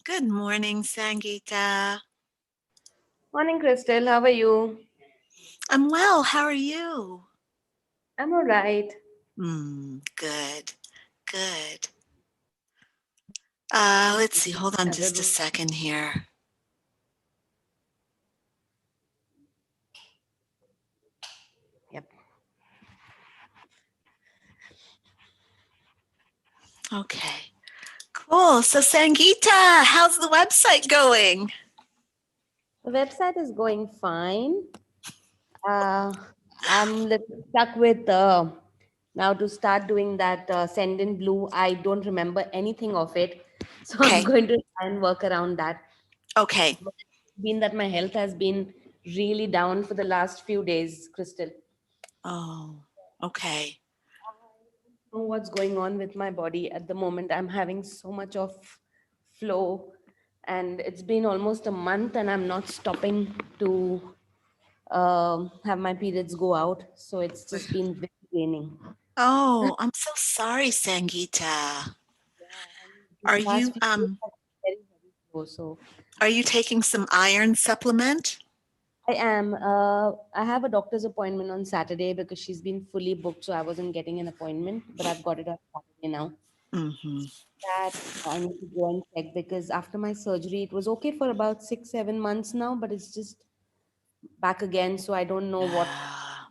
Good morning, Sangeeta. Morning, Crystal. How are you? I'm well. How are you? I'm all right. Good, good. Let's see. Hold on just a Started. second here. Yep. Okay, cool. So, Sangeeta, how's the website going? The website is going fine. Uh, I'm little stuck with now to start doing that send in blue. I don't remember anything of it, so I'm Okay, going to try and work around that. okay. But it's been that my health has been really down for the last few days, Crystal. Oh, okay. Know what's going on with my body at the moment. I'm having so much of flow, and it's been almost a month, and I'm not stopping to have my periods go out. So it's just been very draining. Oh, I'm so sorry, Sangeeta. Yeah, and Are these last you few days um have been very heavy flow. So are you taking some iron supplement? I am. I have a doctor's appointment on Saturday because she's been fully booked, so I wasn't getting an appointment, but I've got it on Saturday now. Mm-hmm. That I need to go and check because after my surgery, it was okay for about 6, 7 months now, but it's just back again. So I don't know what. Ah,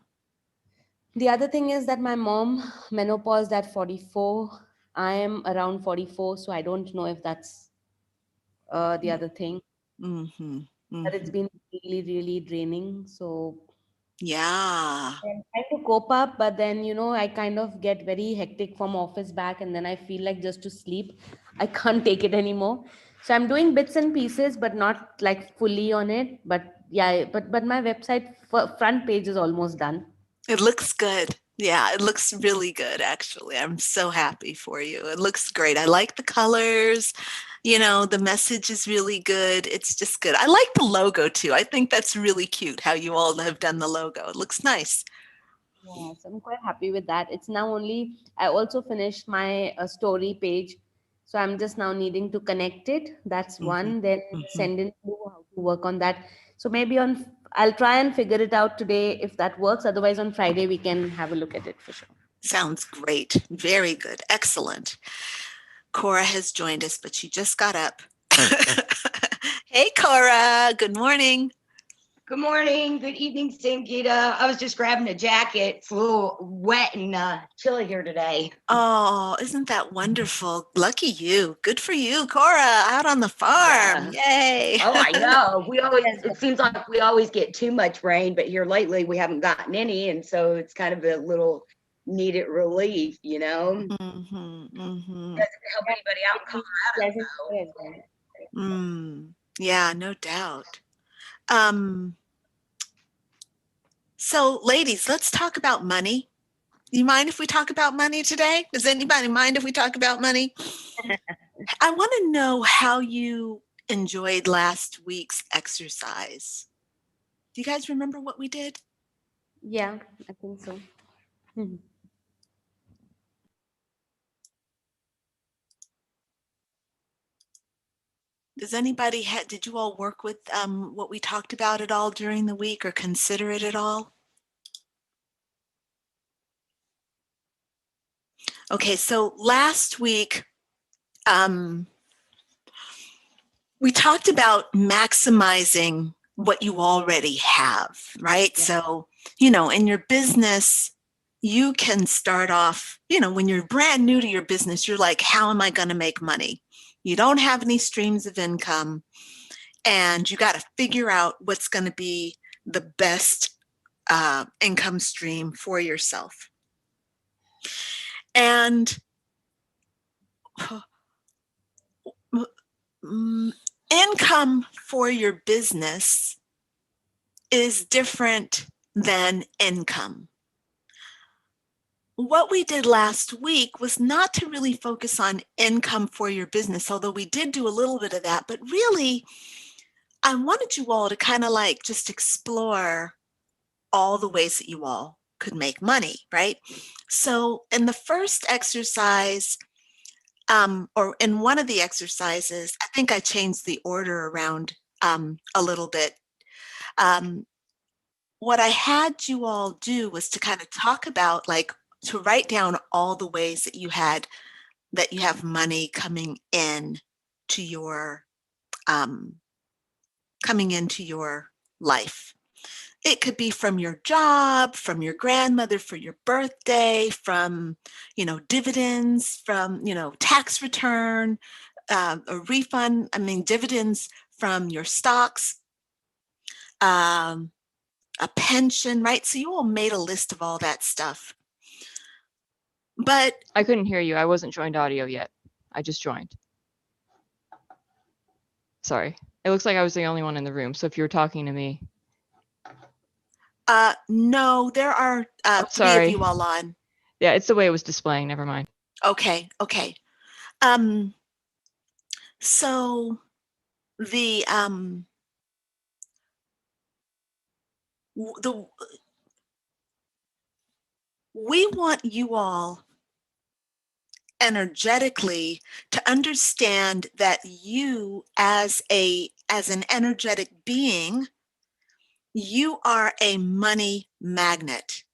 The other thing is that my mom menopaused at 44. I am around 44, so I don't know if that's the other thing. mm-hmm. But it's Mm-hmm. been really, really draining. So Yeah. I'm trying to cope up, but then I kind of get very hectic from office back, and then I feel like just to sleep. I can't take it anymore. So I'm doing bits and pieces, but not like fully on it. But yeah, but my website front page is almost done. It looks good. Yeah, it looks really good, actually. I'm so happy for you. It looks great. I like the colors. The message is really good. It's just good. I like the logo too. I think that's really cute how you all have done the logo. It looks nice. Yeah, so I'm quite happy with that. It's now only, I also finished my story page. So I'm just now needing to connect it. That's Hmm. one. Then Hmm. send in to how to work on that. So maybe I'll try and figure it out today if that works. Otherwise, on Friday, we can have a look at it for sure. Sounds great. Very good. Excellent. Cora has joined us, but she just got up. Hey, Cora. Good morning. Good morning. Good evening, Sangita. I was just grabbing a jacket. It's a little wet and chilly here today. Oh, isn't that wonderful? Lucky you. Good for you, Cora, out on the farm. Yeah. Yay. Oh, I know. We always, Yes, it seems like we always get too much rain, but here lately we haven't gotten any. And so it's kind of a little needed relief. Mm-hmm, mm-hmm. Doesn't help yeah, anybody out it in is pleasant Colorado, here as well. Yeah, no doubt. Um, so, ladies, let's talk about money. You mind if we talk about money today? Does anybody mind if we talk about money? I want to know how you enjoyed last week's exercise. Do you guys remember what we did? Yeah, I think so. Mhm. Did you all work with what we talked about at all during the week or consider it at all? Okay, so last week, um, we talked about maximizing what you already have, right? Yeah. So, in your business, you can start off, when you're brand new to your business, you're like, how am I going to make money? You don't have any streams of income, and you got to figure out what's going to be the best income stream for yourself. And income for your business is different than income. What we did last week was not to really focus on income for your business, although we did do a little bit of that, but really, I wanted you all to kind of like just explore all the ways that you all could make money, right? So, in the first exercise, or in one of the exercises, I think I changed the order around a little bit. What I had you all do was to kind of talk about, like, to write down all the ways that you have money to your um, coming into your life. It could be from your job, from your grandmother for your birthday, from, dividends, from, tax return, a refund. I mean, dividends from your stocks, um, a pension, right? So you all made a list of all that stuff. But I couldn't hear you. I wasn't joined audio yet. I just joined. Sorry. It looks like I was the only one in the room. So if you were talking to me. no, there are Oh, 3 of sorry. you all on. Yeah, it's the way it was displaying. Never mind. Okay. So the the we want you all energetically to understand that you, as an energetic being, you are a money magnet.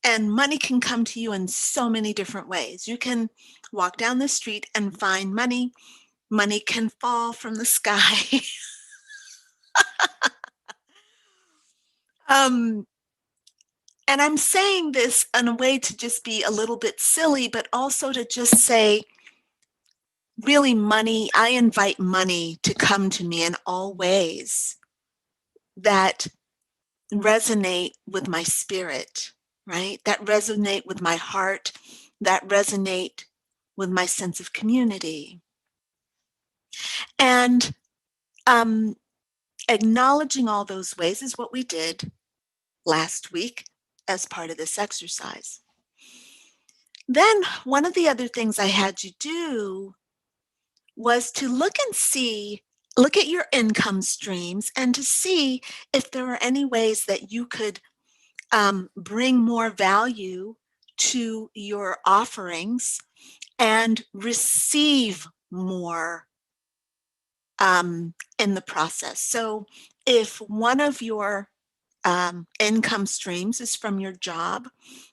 And money can come to you in so many different ways. You can walk down the street and find money. Money can fall from the sky. um, and I'm saying this in a way to just be a little bit silly, but also to just say, really, I invite money to come to me in all ways that resonate with my spirit, right? That resonate with my heart, that resonate with my sense of community. And acknowledging all those ways is what we did last week as part of this exercise. Then one of the other things I had you do was to look at your income streams and to see if there are any ways that you could bring more value to your offerings and receive more in the process. So if one of your income streams is from your job,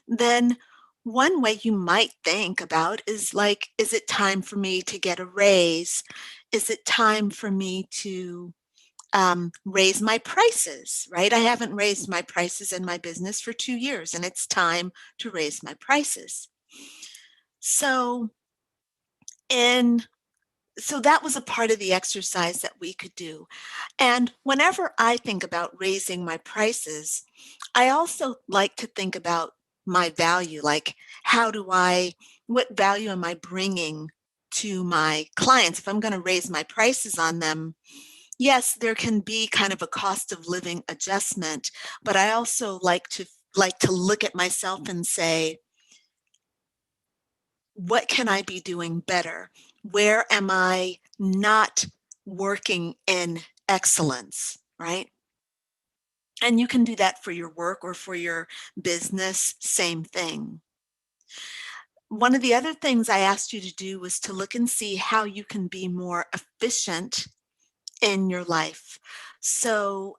then one way you might think about is, like, is it time for me to get a raise? Is it time for me to raise my prices, right? I haven't raised my prices in my business for 2 years, and it's time to raise my prices. So, in so that was a part of the exercise that we could do. And whenever I think about raising my prices, I also like to think about my value, like, what value am I bringing to my clients? If I'm going to raise my prices on them, yes, there can be kind of a cost of living adjustment, but I also like to look at myself and say, what can I be doing better? Where am I not working in excellence, right? And you can do that for your work or for your business, same thing. One of the other things I asked you to do was to look and see how you can be more efficient in your life. So,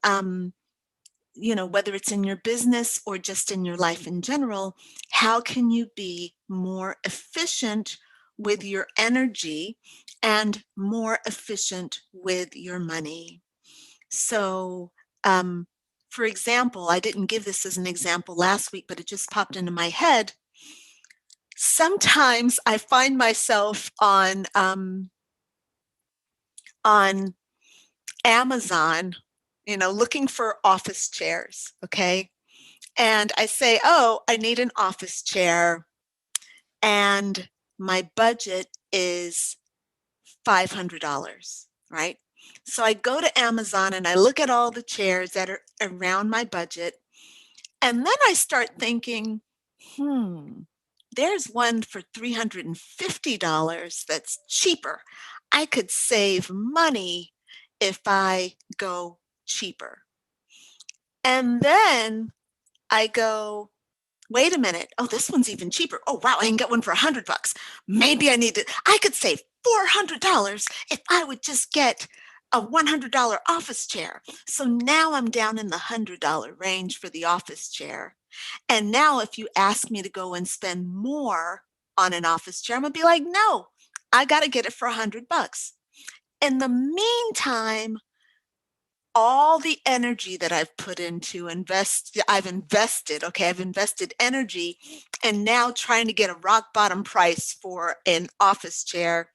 whether it's in your business or just in your life in general, how can you be more efficient with your energy and more efficient with your money? So, for example, I didn't give this as an example last week, but it just popped into my head. Sometimes I find myself on Amazon, looking for office chairs. Okay. And I say, oh, I need an office chair. And my budget is $500, right? So I go to Amazon and I look at all the chairs that are around my budget. And then I start thinking, there's one for $350 that's cheaper. I could save money if I go cheaper. And then I go, wait a minute. Oh, this one's even cheaper. Oh, wow, I can get one for $100. Maybe I could save $400 if I would just get a $100 office chair. So now I'm down in the $100 range for the office chair. And now if you ask me to go and spend more on an office chair, I'm gonna be like, no, I got to get it for $100. In the meantime, all the energy that I've put into I've invested energy, and now trying to get a rock bottom price for an office chair,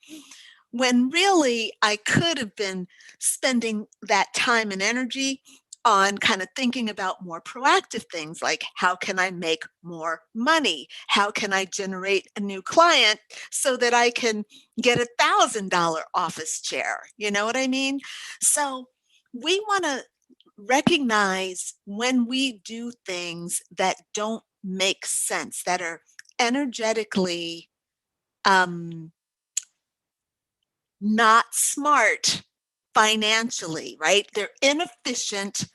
when really I could have been spending that time and energy on kind of thinking about more proactive things like how can I make more money? How can I generate a new client so that I can get $1,000 office chair? You know what I mean? So we want to recognize when we do things that don't make sense, that are energetically not smart financially, right? They're inefficient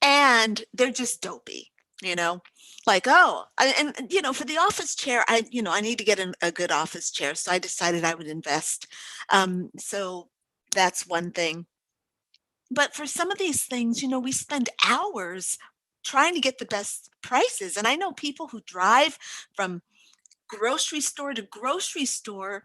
and they're just dopey, you know? Like, oh, for the office chair, I need to get a good office chair. So I decided I would invest. So that's one thing. But for some of these things, we spend hours trying to get the best prices. And I know people who drive from grocery store to grocery store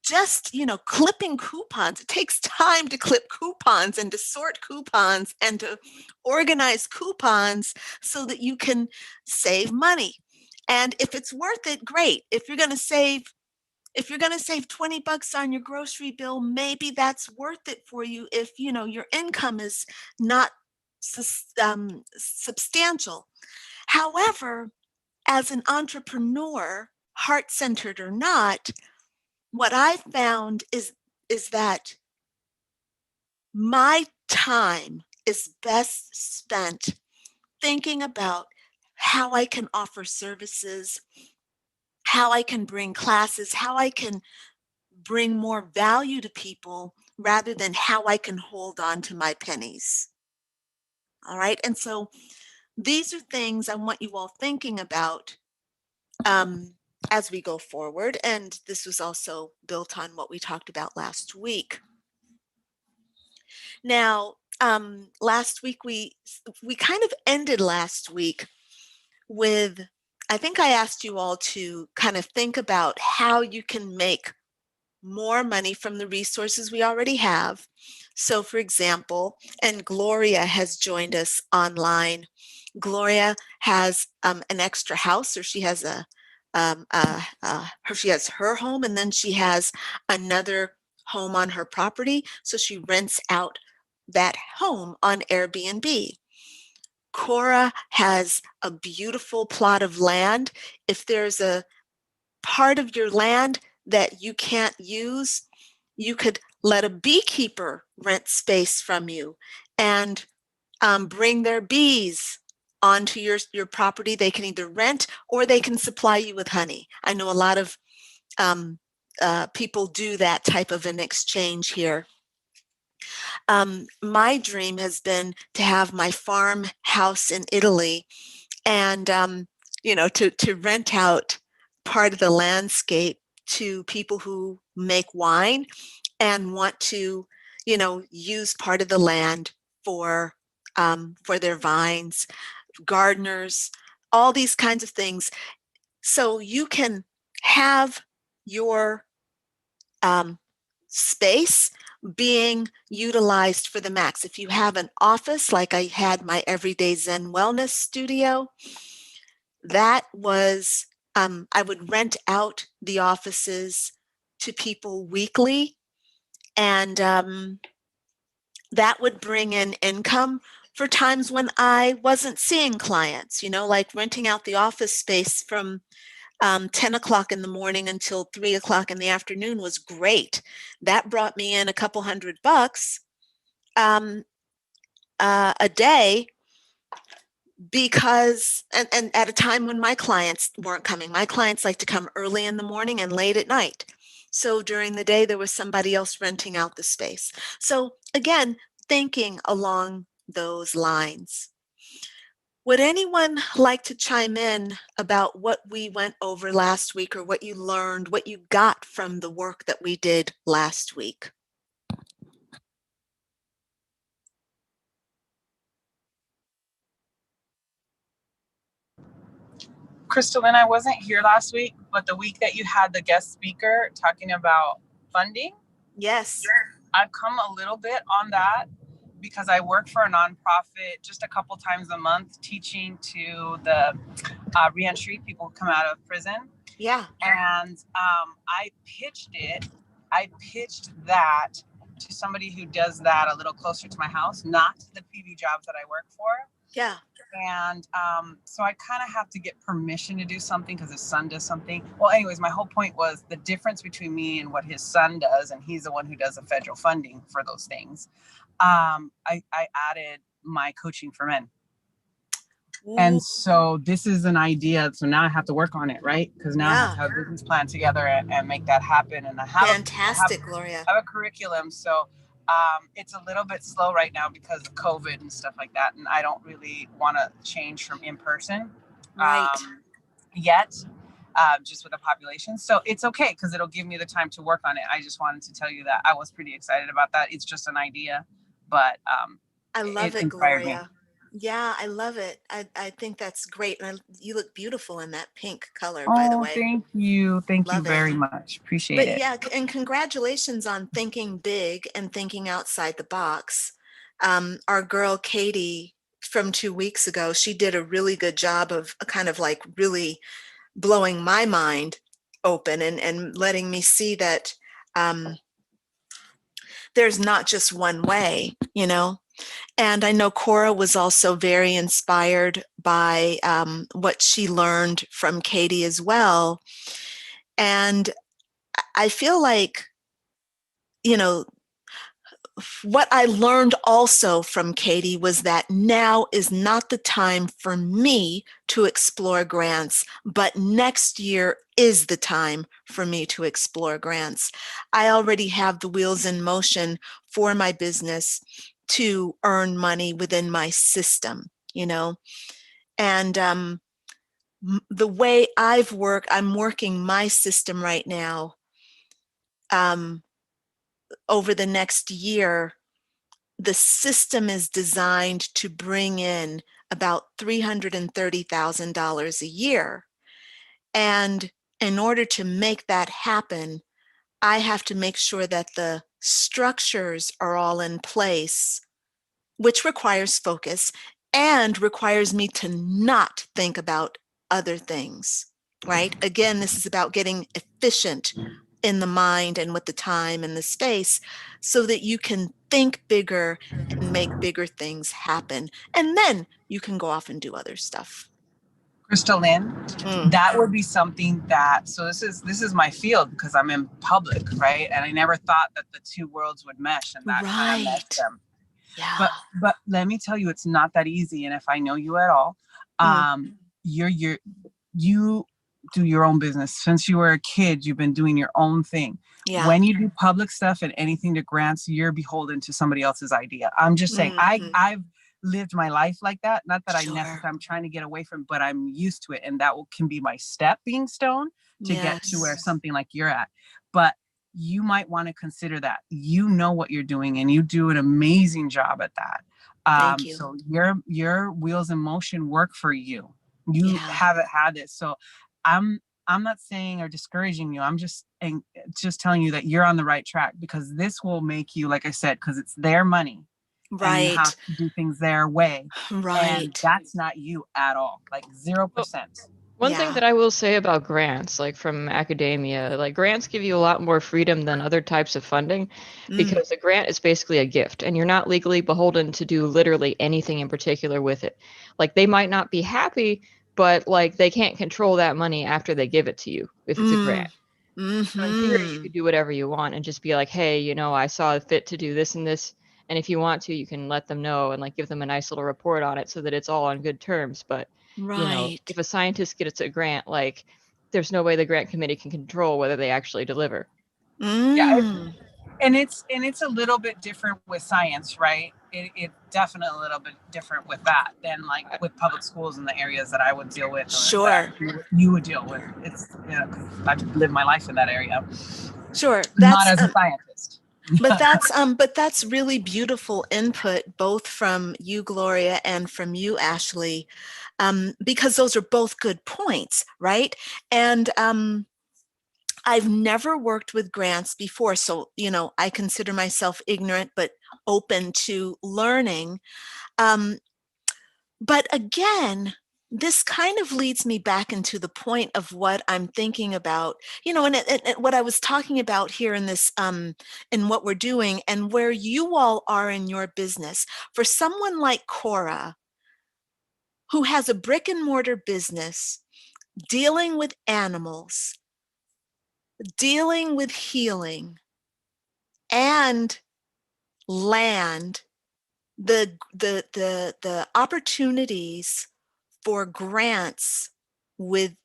just clipping coupons. It takes time to clip coupons and to sort coupons and to organize coupons so that you can save money. And if it's worth it, great. If you're going to save $20 on your grocery bill, maybe that's worth it for you if your income is not substantial. However, as an entrepreneur, heart-centered or not, what I found is that my time is best spent thinking about how I can offer services, how I can bring classes, how I can bring more value to people rather than how I can hold on to my pennies. All right. And so these are things I want you all thinking about as we go forward. And this was also built on what we talked about last week. Now, last week we kind of ended last week with, I think I asked you all to kind of think about how you can make more money from the resources we already have. So for example, and Gloria has joined us online. Gloria has an extra house, or she has she has her home, and then she has another home on her property. So she rents out that home on Airbnb. Cora has a beautiful plot of land. If there's a part of your land that you can't use, you could let a beekeeper rent space from you and bring their bees onto your property. They can either rent or they can supply you with honey. I know a lot of people do that type of an exchange here. My dream has been to have my farmhouse in Italy and, to rent out part of the landscape to people who make wine and want to, use part of the land for their vines, gardeners, all these kinds of things. So you can have your space being utilized for the max. If you have an office, like I had my Everyday Zen Wellness Studio, that was, I would rent out the offices to people weekly, and that would bring in income for times when I wasn't seeing clients, like renting out the office space from 10 o'clock in the morning until 3 o'clock in the afternoon was great. That brought me in a couple $100 a day, because and at a time when my clients weren't coming. My clients like to come early in the morning and late at night. So during the day, there was somebody else renting out the space. So again, thinking along those lines. Would anyone like to chime in about what we went over last week, or what you learned, what you got from the work that we did last week? Crystalline, I wasn't here last week, but the week that you had the guest speaker talking about funding, Yes. I've come a little bit on that because I work for a nonprofit just a couple times a month teaching to the reentry people who come out of prison. Yeah. And I pitched that to somebody who does that a little closer to my house, not the PV jobs that I work for. Yeah. And so I kind of have to get permission to do something because his son does something. Well, anyways, my whole point was the difference between me and what his son does, and he's the one who does the federal funding for those things. I added my coaching for men. Ooh. And so this is an idea. So now I have to work on it, right? Because now I have to have a business plan together and make that happen. And I have Fantastic, Gloria. I have a curriculum. So it's a little bit slow right now because of COVID and stuff like that. And I don't really want to change from in person yet, just with the population. So it's okay because it'll give me the time to work on it. I just wanted to tell you that I was pretty excited about that. It's just an idea, but I love it, inspired Gloria. me. Yeah, I love it. I think that's great. And you look beautiful in that pink color, by the way. Thank you. Thank you Love it. very much. Appreciate But it. yeah, and congratulations on thinking big and thinking outside the box. Our girl Katie from 2 weeks ago, she did a really good job of kind of like really blowing my mind open and letting me see that there's not just one way, you know. And I know Cora was also very inspired by what she learned from Katie as well. And I feel like, you know, what I learned also from Katie was that now is not the time for me to explore grants, but next year is the time for me to explore grants. I already have the wheels in motion for my business to earn money within my system, you know, and the way I'm working my system right now. Over the next year, the system is designed to bring in about $330,000 a year. And in order to make that happen, I have to make sure that the structures are all in place, which requires focus and requires me to not think about other things, right? Again, this is about getting efficient in the mind and with the time and the space so that you can think bigger and make bigger things happen. And then you can go off and do other stuff. Crystal Lynn, that would be something that, so this is my field because I'm in public, right? And I never thought that the two worlds would mesh, and that kind of meshed them. Yeah. But let me tell you, it's not that easy. And if I know you at all, you do your own business. Since you were a kid, you've been doing your own thing. Yeah. When you do public stuff and anything to grants, you're beholden to somebody else's idea. I'm just saying, I've lived my life like that. Not that I'm trying to get away from, but I'm used to it. And that can be my stepping stone to get to where something like you're at. But you might want to consider that. You know what you're doing and you do an amazing job at that. Thank you. So your wheels in motion work for you. You haven't had it. So I'm not saying or discouraging you. I'm just telling you that you're on the right track, because this will make you, like I said, because it's their money. Right. And you have to do things their way. Right. And that's not you at all. Like 0%. One thing that I will say about grants, like from academia, like grants give you a lot more freedom than other types of funding, because a grant is basically a gift and you're not legally beholden to do literally anything in particular with it. Like they might not be happy, but like they can't control that money after they give it to you if it's a grant. So in theory, you could do whatever you want and just be like, hey, you know, I saw fit to do this and this. And if you want to, you can let them know and like give them a nice little report on it so that it's all on good terms. But you know, if a scientist gets a grant, like there's no way the grant committee can control whether they actually deliver. Yeah. And it's a little bit different with science, right? it's definitely a little bit different with that than like with public schools in the areas that I would deal with. Sure. You would deal with. It's, I've lived my life in that area. Sure. Not as a scientist. But that's really beautiful input, both from you, Gloria, and from you, Ashley, because those are both good points, right? And I've never worked with grants before, so I consider myself ignorant but open to learning. But again, this kind of leads me back into the point of what I'm thinking about, and what I was talking about here in this, in what we're doing and where you all are in your business. For someone like Cora, who has a brick and mortar business, dealing with animals, dealing with healing and land, the opportunities for grants with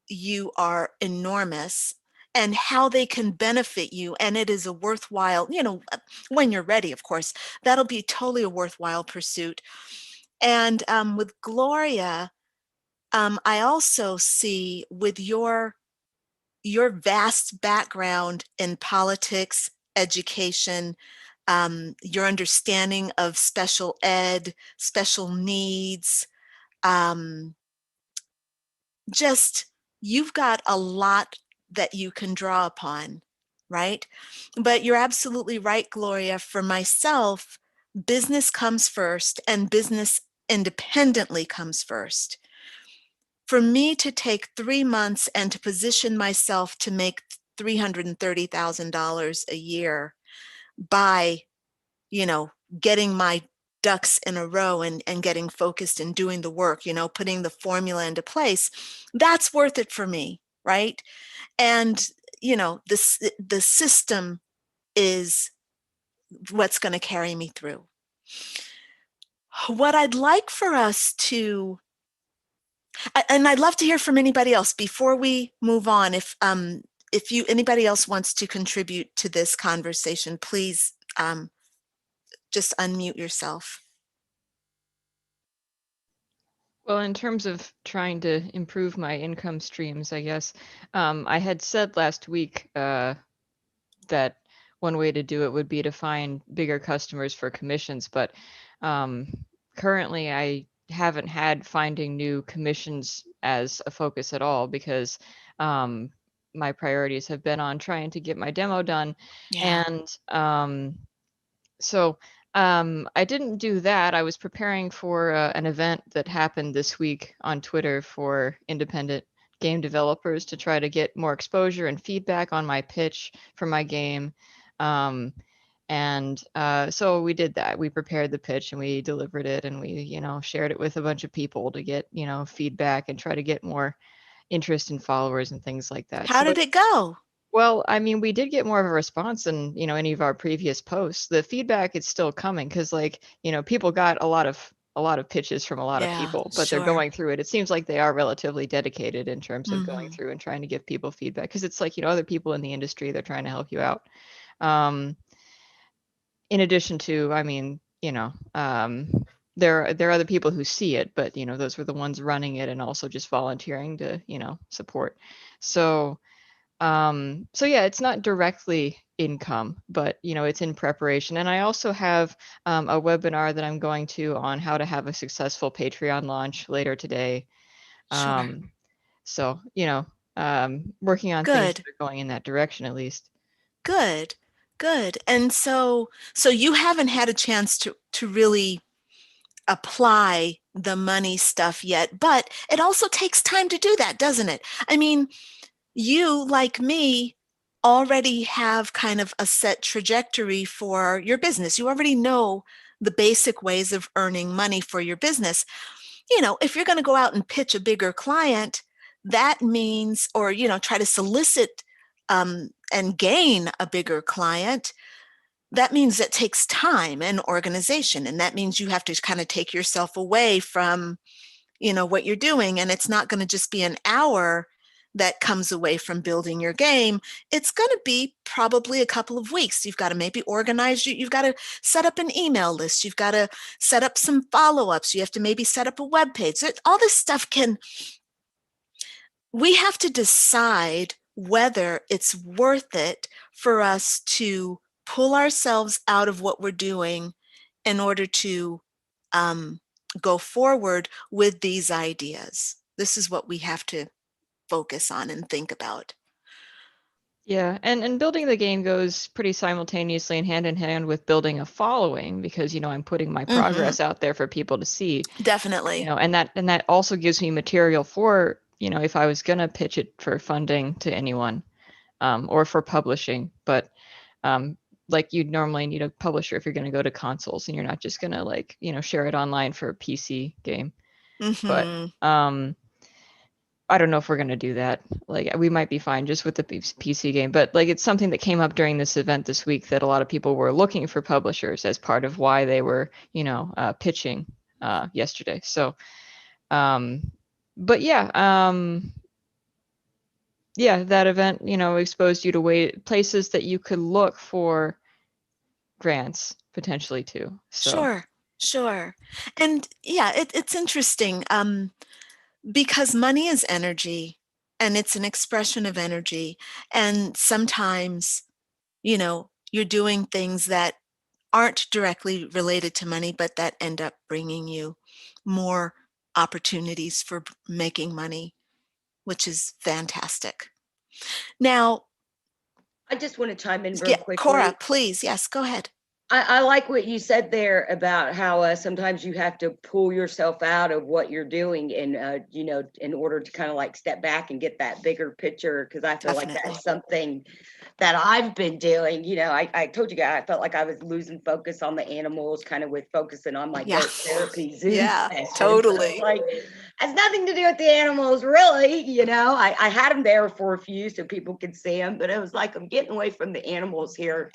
you are enormous, and how they can benefit you. And it is a worthwhile, when you're ready, of course, that'll be totally a worthwhile pursuit. And with Gloria, I also see with your vast background in politics, education, your understanding of special ed, special needs, just you've got a lot that you can draw upon, right? But you're absolutely right, Gloria. For myself, business comes first, and business independently comes first. For me to take 3 months and to position myself to make $330,000 a year by, getting my ducks in a row and getting focused and doing the work, putting the formula into place, that's worth it for me, right? And, the system is what's going to carry me through. What I'd like for us to, and I'd love to hear from anybody else before we move on. If anybody else wants to contribute to this conversation, please just unmute yourself. Well, in terms of trying to improve my income streams, I guess, I had said last week that one way to do it would be to find bigger customers for commissions, but currently I haven't had finding new commissions as a focus at all, because my priorities have been on trying to get my demo done. Yeah. And so I didn't do that. I was preparing for an event that happened this week on Twitter for independent game developers to try to get more exposure and feedback on my pitch for my game. So we did that. We prepared the pitch and we delivered it, and we, shared it with a bunch of people to get, feedback and try to get more interest and followers and things like that. How did it go? Well, I mean, we did get more of a response than, any of our previous posts. The feedback is still coming because, people got a lot of pitches from a lot of people, but they're going through it. It seems like they are relatively dedicated in terms of going through and trying to give people feedback, because it's like, other people in the industry, they're trying to help you out. In addition to, I mean, there are other people who see it, but, those were the ones running it and also just volunteering to, support. So yeah, it's not directly income, but it's in preparation. And I also have a webinar that I'm going to on how to have a successful Patreon launch later today. So working on things that are going in that direction, at least. Good. And so you haven't had a chance to really apply the money stuff yet, but it also takes time to do that, doesn't it? I mean, you, like me, already have kind of a set trajectory for your business. You already know the basic ways of earning money for your business. If you're going to go out and pitch a bigger client, that means, or, try to solicit and gain a bigger client, that means it takes time and organization. And that means you have to kind of take yourself away from, what you're doing. And it's not going to just be an hour that comes away from building your game, it's going to be probably a couple of weeks. You've got to maybe organize, you've got to set up an email list, you've got to set up some follow-ups, you have to maybe set up a web page. All this stuff we have to decide whether it's worth it for us to pull ourselves out of what we're doing in order to go forward with these ideas. This is what we have to focus on and think about. Yeah, and building the game goes pretty simultaneously and hand in hand with building a following, because I'm putting my progress out there for people to see. Definitely. And that also gives me material for, if I was gonna pitch it for funding to anyone, or for publishing. But like you'd normally need a publisher if you're gonna go to consoles, and you're not just gonna share it online for a PC game. But I don't know if we're going to do that. Like, we might be fine just with the PC game, but it's something that came up during this event this week, that a lot of people were looking for publishers as part of why they were, pitching yesterday. So, but yeah, that event, exposed you to places that you could look for grants potentially too. So. Sure. And yeah, it's interesting. Because money is energy, and it's an expression of energy. And sometimes, you're doing things that aren't directly related to money, but that end up bringing you more opportunities for making money, which is fantastic. Now, I just want to chime in real quickly. Cora, please. Yes, go ahead. I like what you said there about how sometimes you have to pull yourself out of what you're doing, and in order to kind of step back and get that bigger picture, because I feel like that's something that I've been doing. I told you guys, I felt like I was losing focus on the animals, kind of with focusing on my goat therapy Zoom sessions. Totally. Has nothing to do with the animals, really. I had them there for a few so people could see them, but it was like I'm getting away from the animals here.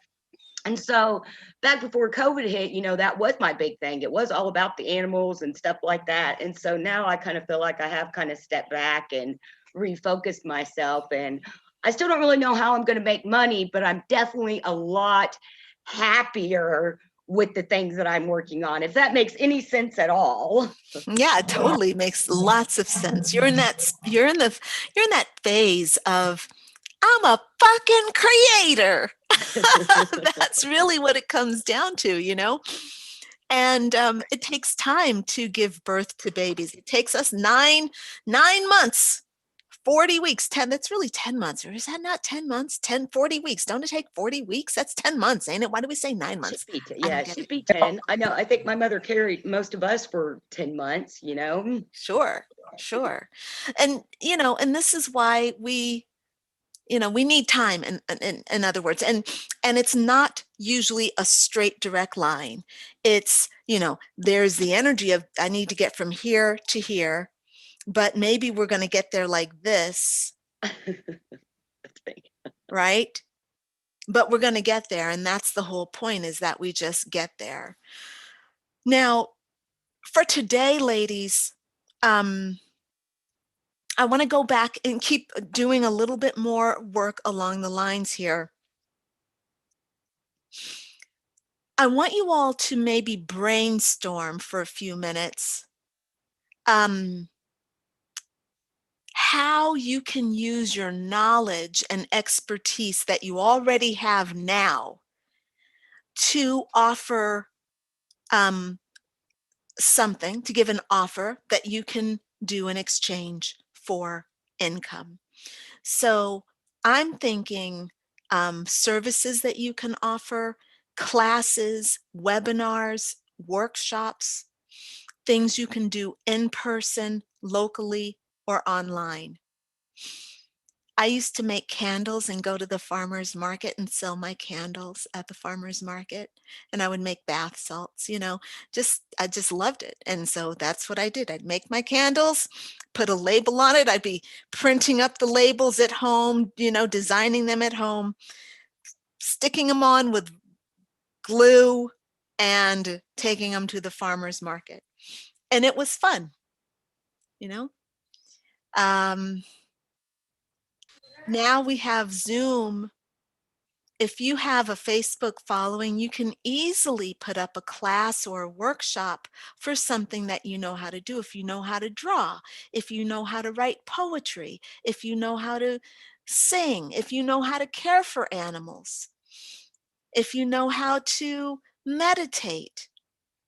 And so back before COVID hit, that was my big thing. It was all about the animals and stuff like that. And so now I kind of feel like I have kind of stepped back and refocused myself. And I still don't really know how I'm going to make money, but I'm definitely a lot happier with the things that I'm working on, if that makes any sense at all. Yeah, it totally makes lots of sense. You're in that phase of, I'm a fucking creator. That's really what it comes down to, And it takes time to give birth to babies. It takes us nine months, 40 weeks, 10. That's really 10 months. Or is that not 10 months? 40 weeks. Don't it take 40 weeks? That's 10 months, ain't it? Why do we say 9 months? It should be 10. I know. I think my mother carried most of us for 10 months, Sure. And, and this is why we need time, in other words, and it's not usually a straight direct line. It's, there's the energy of, I need to get from here to here, but maybe we're going to get there like this. Right? But we're going to get there. And that's the whole point, is that we just get there. Now, for today, ladies, I want to go back and keep doing a little bit more work along the lines here. I want you all to maybe brainstorm for a few minutes how you can use your knowledge and expertise that you already have now to offer something, to give an offer that you can do in exchange for income. So I'm thinking services that you can offer, classes, webinars, workshops, things you can do in person, locally, or online. I used to make candles and go to the farmer's market and sell my candles at the farmer's market. And I would make bath salts, I just loved it. And so that's what I did. I'd make my candles, put a label on it. I'd be printing up the labels at home, designing them at home, sticking them on with glue, and taking them to the farmer's market. And it was fun, Now we have Zoom. If you have a Facebook following, you can easily put up a class or a workshop for something that you know how to do. If you know how to draw, if you know how to write poetry, if you know how to sing, if you know how to care for animals, if you know how to meditate,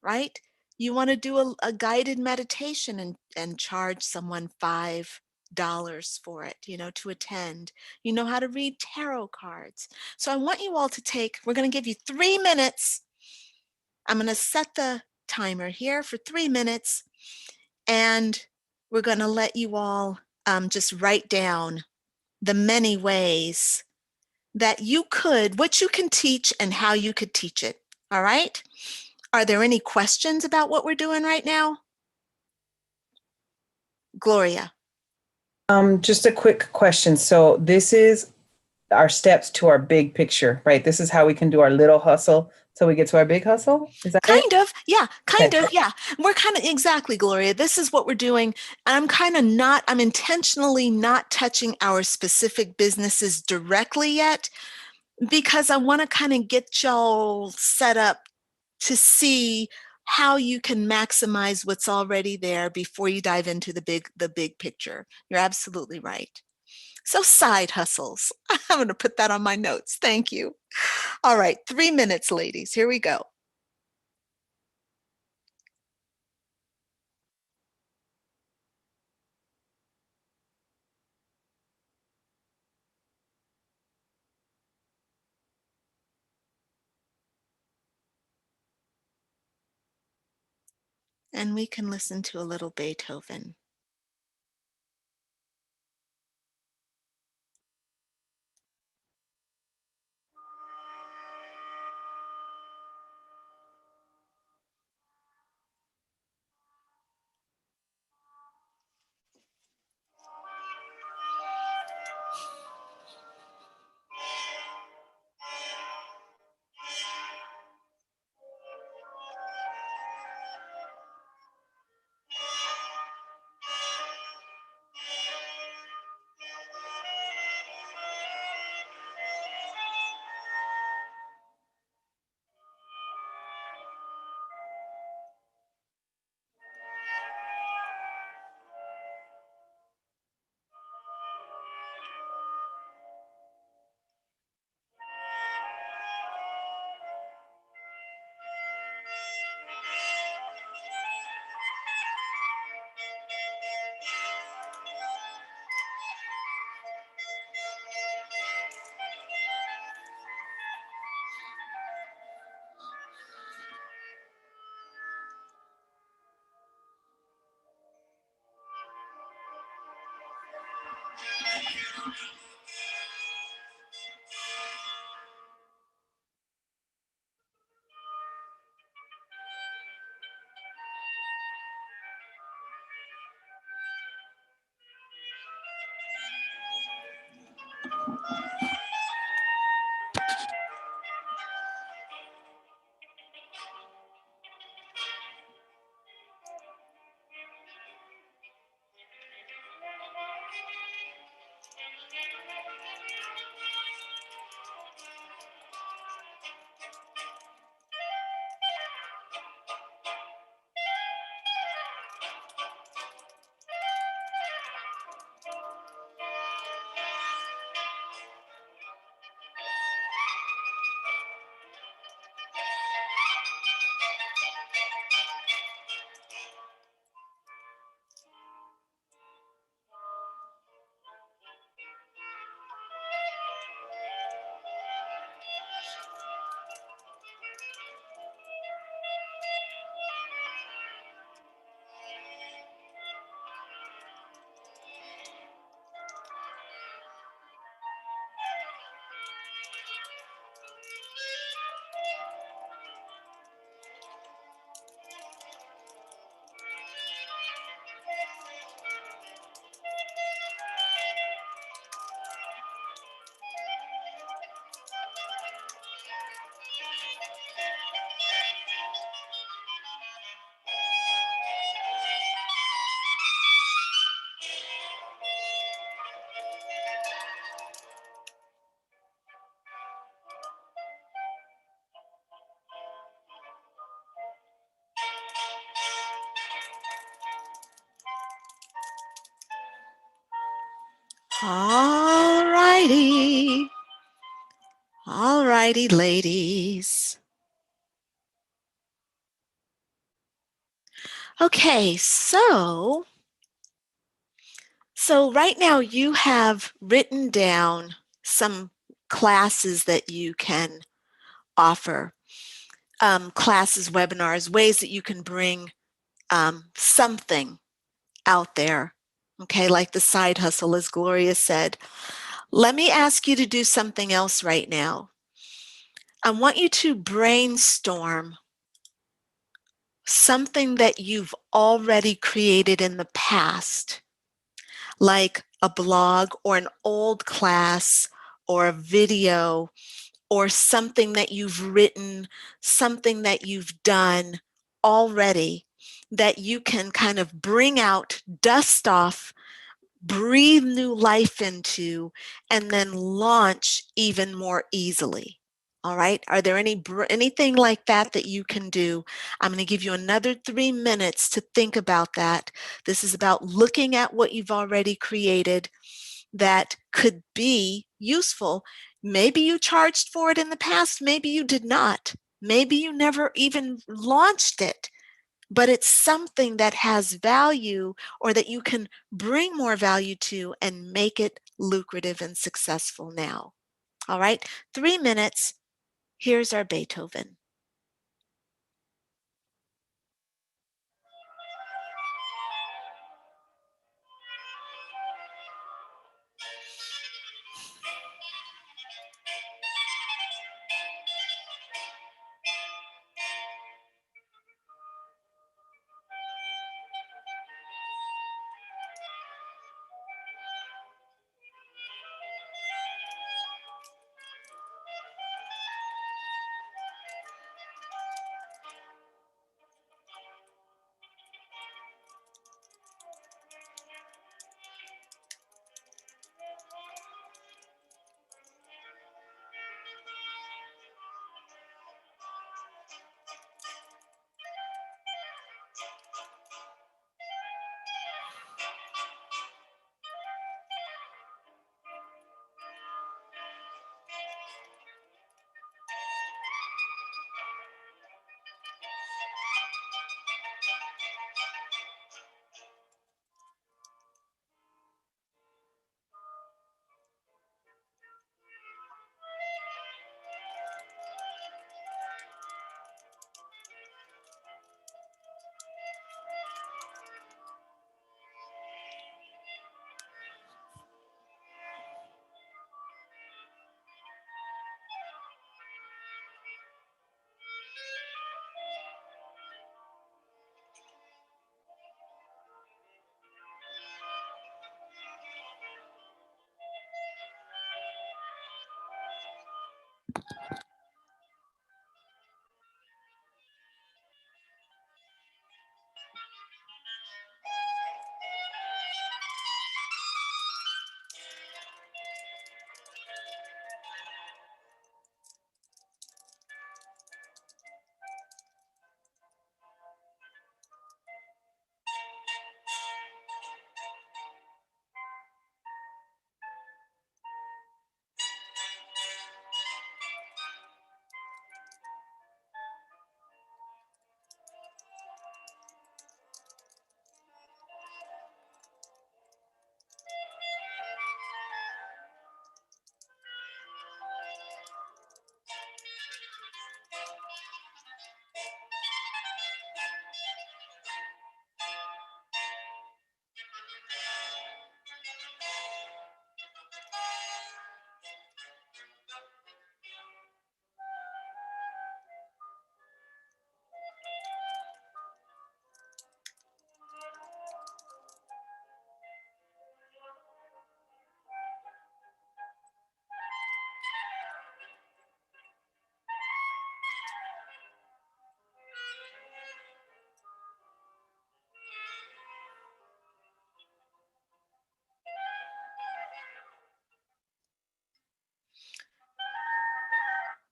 right? You want to do a guided meditation and charge someone $5 for it, to attend. You know how to read tarot cards. So I want you all to we're going to give you 3 minutes. I'm going to set the timer here for 3 minutes, and we're going to let you all just write down the many ways that what you can teach and how you could teach it. All right? Are there any questions about what we're doing right now? Gloria. Just a quick question. So this is our steps to our big picture, right? This is how we can do our little hustle till we get to our big hustle. Is that kind it? of? Yeah, kind of. Yeah. We're kind of exactly, Gloria. This is what we're doing. I'm intentionally not touching our specific businesses directly yet, because I want to kind of get y'all set up to see how you can maximize what's already there before you dive into the big picture. You're absolutely right. So side hustles. I'm going to put that on my notes. Thank you. All right, 3 minutes, ladies. Here we go. And we can listen to a little Beethoven. All righty. All righty, ladies. Okay, so right now you have written down some classes that you can offer, classes, webinars, ways that you can bring something out there, okay, like the side hustle, as Gloria said. Let me ask you to do something else right now. I want you to brainstorm something that you've already created in the past, like a blog or an old class or a video or something that you've written, something that you've done already that you can kind of bring out, dust off, breathe new life into, and then launch even more easily. All right. Are there anything like that that you can do? I'm going to give you another 3 minutes to think about that. This is about looking at what you've already created that could be useful. Maybe you charged for it in the past. Maybe you did not. Maybe you never even launched it, but it's something that has value or that you can bring more value to and make it lucrative and successful now. All right, 3 minutes. Here's our Beethoven.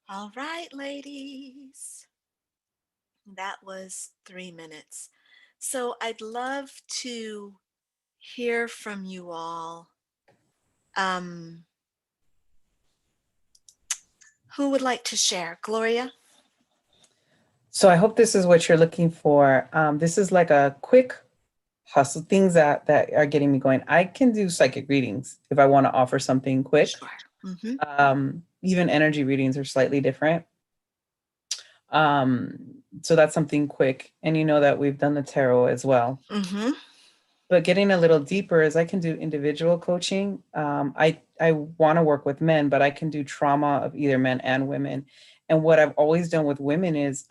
All right, ladies. That was 3 minutes. So I'd love to hear from you all. Who would like to share? Gloria? So I hope this is what you're looking for. This is like a quick hustle, things that are getting me going. I can do psychic readings if I want to offer something quick. Sure. Mm-hmm. Even energy readings are slightly different. So that's something quick. And you know that we've done the tarot as well. Mm-hmm. But getting a little deeper is I can do individual coaching. I want to work with men, but I can do trauma of either men and women. And what I've always done with women is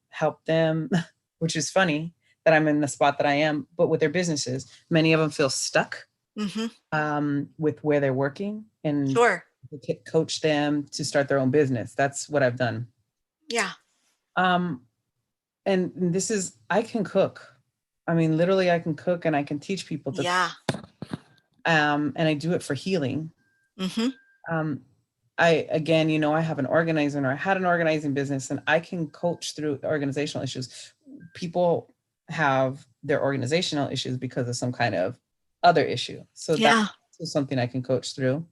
help them, which is funny that I'm in the spot that I am, but with their businesses. Many of them feel stuck with where they're working, and sure, coach them to start their own business. That's what I've done. Yeah. And this is, I can cook. I mean, literally I can cook and I can teach people to cook. And I do it for healing. Mm-hmm. Again, you know, I have an organizer, or I had an organizing business, and I can coach through organizational issues. People have their organizational issues because of some kind of other issue. So that's something I can coach through.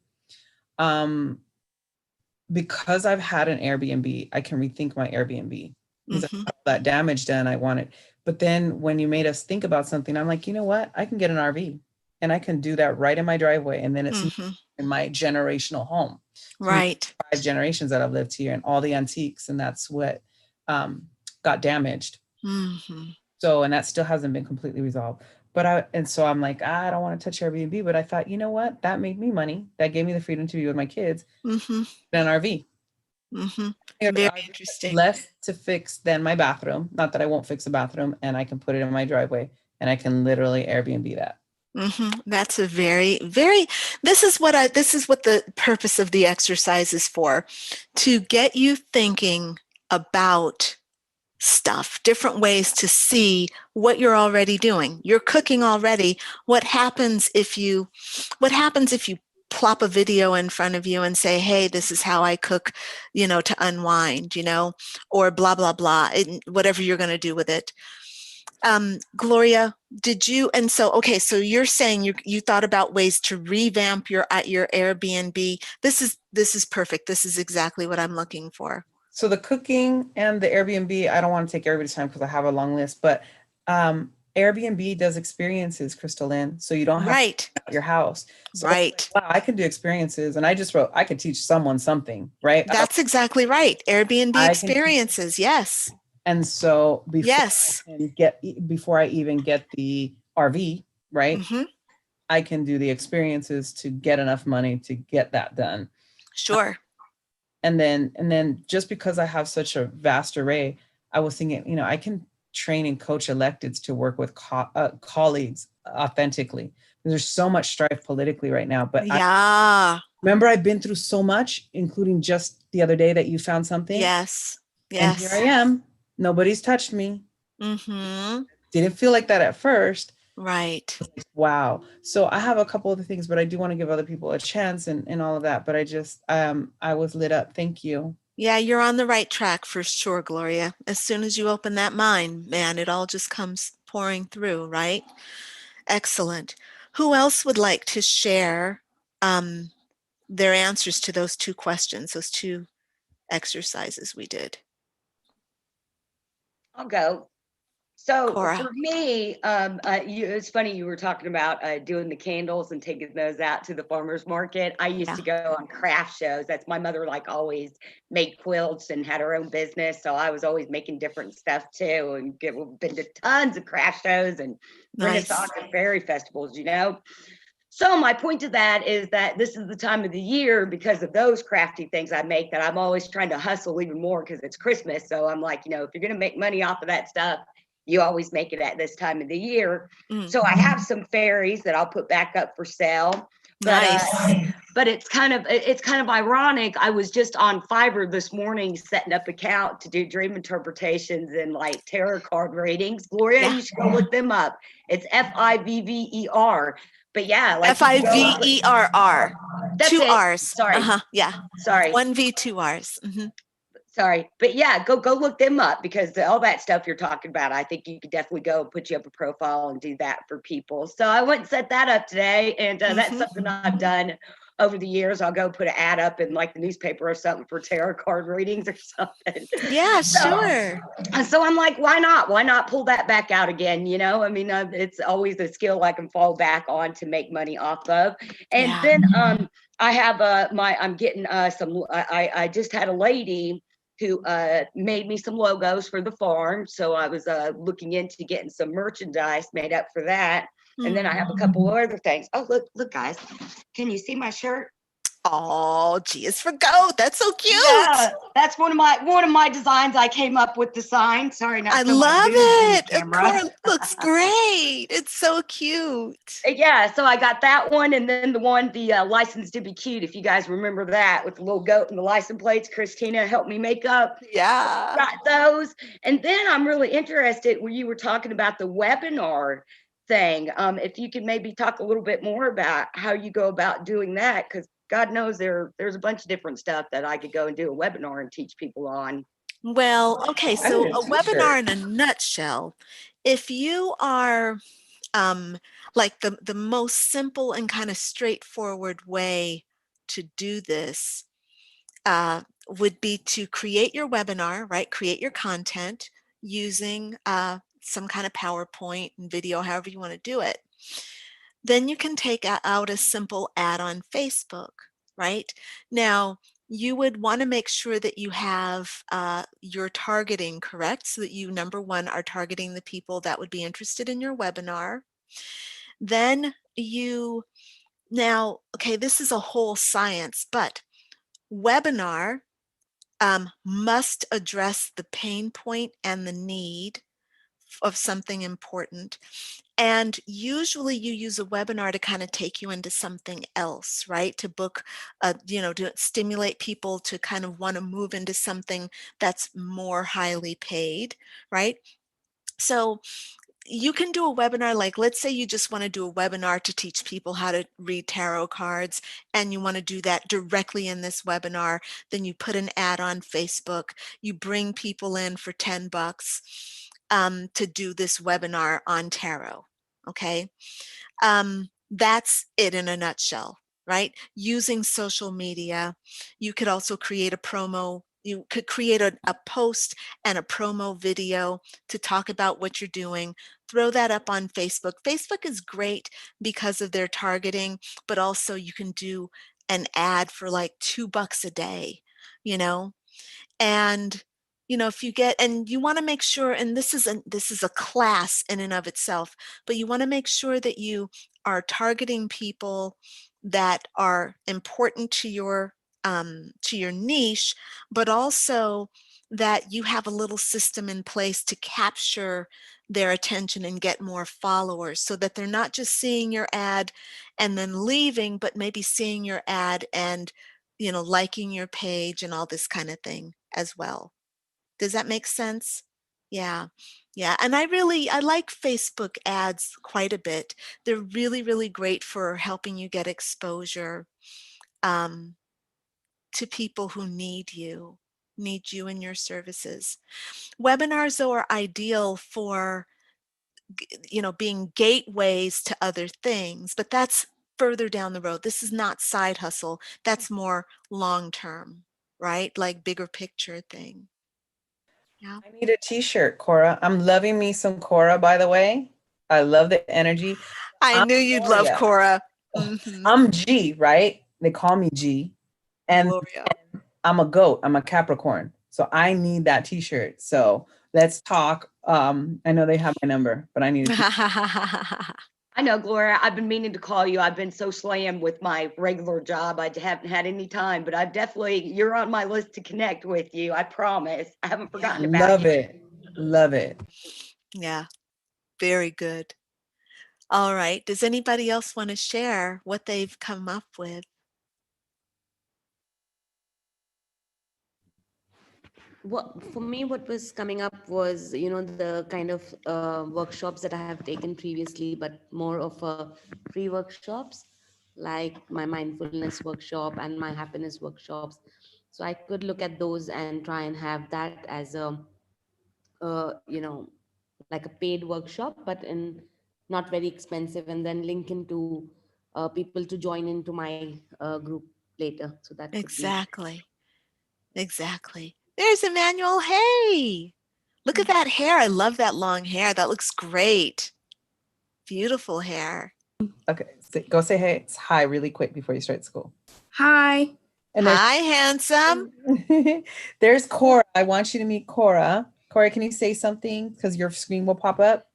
Because I've had an Airbnb, I can rethink my Airbnb. Because I have that damage done, I want it. But then when you made us think about something, I'm like, you know what? I can get an RV and I can do that right in my driveway. And then it's in my generational home. Right. 5 generations that I've lived here, and all the antiques. And that's what got damaged. So, and that still hasn't been completely resolved. So I'm like, I don't want to touch Airbnb. But I thought, you know what? That made me money. That gave me the freedom to be with my kids. An RV. Very interesting. Less to fix than my bathroom. Not that I won't fix a bathroom, and I can put it in my driveway, and I can literally Airbnb that. That's a very, very, this is what the purpose of the exercise is for, to get you thinking about stuff, different ways to see what you're already doing. You're cooking already. What happens if you plop a video in front of you and say, hey, this is how I cook, to unwind, or blah, blah, blah, whatever you're going to do with it. Gloria, so you're saying you thought about ways to revamp your Airbnb. This is perfect. This is exactly what I'm looking for. So the cooking and the Airbnb, I don't want to take everybody's time because I have a long list, but Airbnb does experiences, Crystal Lynn. So you don't have to out your house. So right. Wow, I can do experiences, and I just wrote, I could teach someone something, right? That's exactly right. Airbnb experiences, yes. And so before I even get the RV, right? I can do the experiences to get enough money to get that done. Sure. And then just because I have such a vast array, I was thinking, I can train and coach electeds to work with colleagues authentically. There's so much strife politically right now, but remember, I've been through so much, including just the other day that you found something. Yes. And here I am. Nobody's touched me. Didn't feel like that at first. Right. Wow. So I have a couple other things, but I do want to give other people a chance and all of that. But I just, I was lit up. Thank you. Yeah, you're on the right track for sure, Gloria. As soon as you open that mind, man, it all just comes pouring through, right? Excellent. Who else would like to share their answers to those 2 questions, those 2 exercises we did? I'll go. So Cora. For me, it's funny you were talking about doing the candles and taking those out to the farmer's market. I used to go on craft shows. That's my mother, always made quilts and had her own business. So I was always making different stuff too, and been to tons of craft shows and Renaissance and fairy festivals, So my point to that is that this is the time of the year, because of those crafty things I make, that I'm always trying to hustle even more because it's Christmas. So I'm like, if you're going to make money off of that stuff, you always make it at this time of the year. So I have some fairies that I'll put back up for sale. But, but it's kind of ironic. I was just on Fiverr this morning setting up account to do dream interpretations and tarot card readings. Gloria, you should go look them up. It's FIVVER. But FIVERR. 2 R's. Sorry. Sorry. 1 V, 2 R's. Sorry. But go look them up, because all that stuff you're talking about, I think you could definitely go and put you up a profile and do that for people. So I went and set that up today, and that's something I've done over the years, I'll go put an ad up in like the newspaper or something for tarot card readings or something. Yeah, So, sure. so I'm like, why not? Why not pull that back out again? You know, I mean, it's always a skill I can fall back on to make money off of. And Yeah. then I have I'm getting some. I just had a lady who made me some logos for the farm. So I was looking into getting some merchandise made up for that. And then I have a couple of other things. Oh, look, guys. Can you see my shirt? Oh, G is for goat. That's so cute. Yeah, that's one of my designs. I came up with the sign. Sorry, not I so my love boobs in the it. camera. Cora looks great. It's so cute. Yeah, so I got that one, and then the license to be cute. If you guys remember that, with the little goat and the license plates, Christina helped me make up. Yeah. Got those, and then I'm really interested when you were talking about the webinar thing. If you could maybe talk a little bit more about how you go about doing that, because God knows there's a bunch of different stuff that I could go and do a webinar and teach people on. Well, okay, so need a a webinar in a nutshell, if you are like the most simple and kind of straightforward way to do this would be to create your webinar, right? Create your content using some kind of PowerPoint and video, however you want to do it. Then you can take out a simple ad on Facebook, right? Now, you would want to make sure that you have your targeting correct so that you, number one, are targeting the people that would be interested in your webinar. Then okay, this is a whole science, but webinar must address the pain point and the need of something important. And usually you use a webinar to kind of take you into something else, right? To book, to stimulate people to kind of want to move into something that's more highly paid, right? So you can do a webinar, like let's say you just want to do a webinar to teach people how to read tarot cards, and you want to do that directly in this webinar. Then you put an ad on Facebook, you bring people in for $10 to do this webinar on tarot. Okay, that's it in a nutshell, right? Using social media, you could also create a promo. You could create a post and a promo video to talk about what you're doing. Throw that up on Facebook. Facebook is great because of their targeting, but also you can do an ad for like $2 a day, and if you get, and you want to make sure, and this is a class in and of itself, but you want to make sure that you are targeting people that are important to your niche, but also that you have a little system in place to capture their attention and get more followers, so that they're not just seeing your ad and then leaving, but maybe seeing your ad and liking your page and all this kind of thing as well. Does that make sense? Yeah. Yeah. And I like Facebook ads quite a bit. They're really, really great for helping you get exposure to people who need you and your services. Webinars, though, are ideal for, being gateways to other things, but that's further down the road. This is not side hustle. That's more long term, right? Like bigger picture thing. Yeah. I need a t-shirt, Cora. I'm loving me some Cora, by the way. I love the energy. I I'm knew you'd love Gloria. Cora. Mm-hmm. I'm G, right? They call me G. And Gloria. I'm a goat. I'm a Capricorn. So I need that t-shirt. So let's talk. I know they have my number, but I need a t-shirt. I know, Gloria, I've been meaning to call you. I've been so slammed with my regular job. I haven't had any time, but you're on my list to connect with you. I promise. I haven't forgotten about Love you. it. Love it. Yeah. Very good. All right. Does anybody else want to share what they've come up with? For me, what was coming up was, the kind of workshops that I have taken previously, but more of a free workshops, like my mindfulness workshop and my happiness workshops. So I could look at those and try and have that as like a paid workshop, but in not very expensive, and then link into people to join into my group later. So that could be. Exactly. There's Emmanuel. Hey, look at that hair. I love that long hair. That looks great. Beautiful hair. Okay, go say hey. It's hi really quick before you start school. Hi. And hi, handsome. There's Cora. I want you to meet Cora. Cora, can you say something? Because your screen will pop up.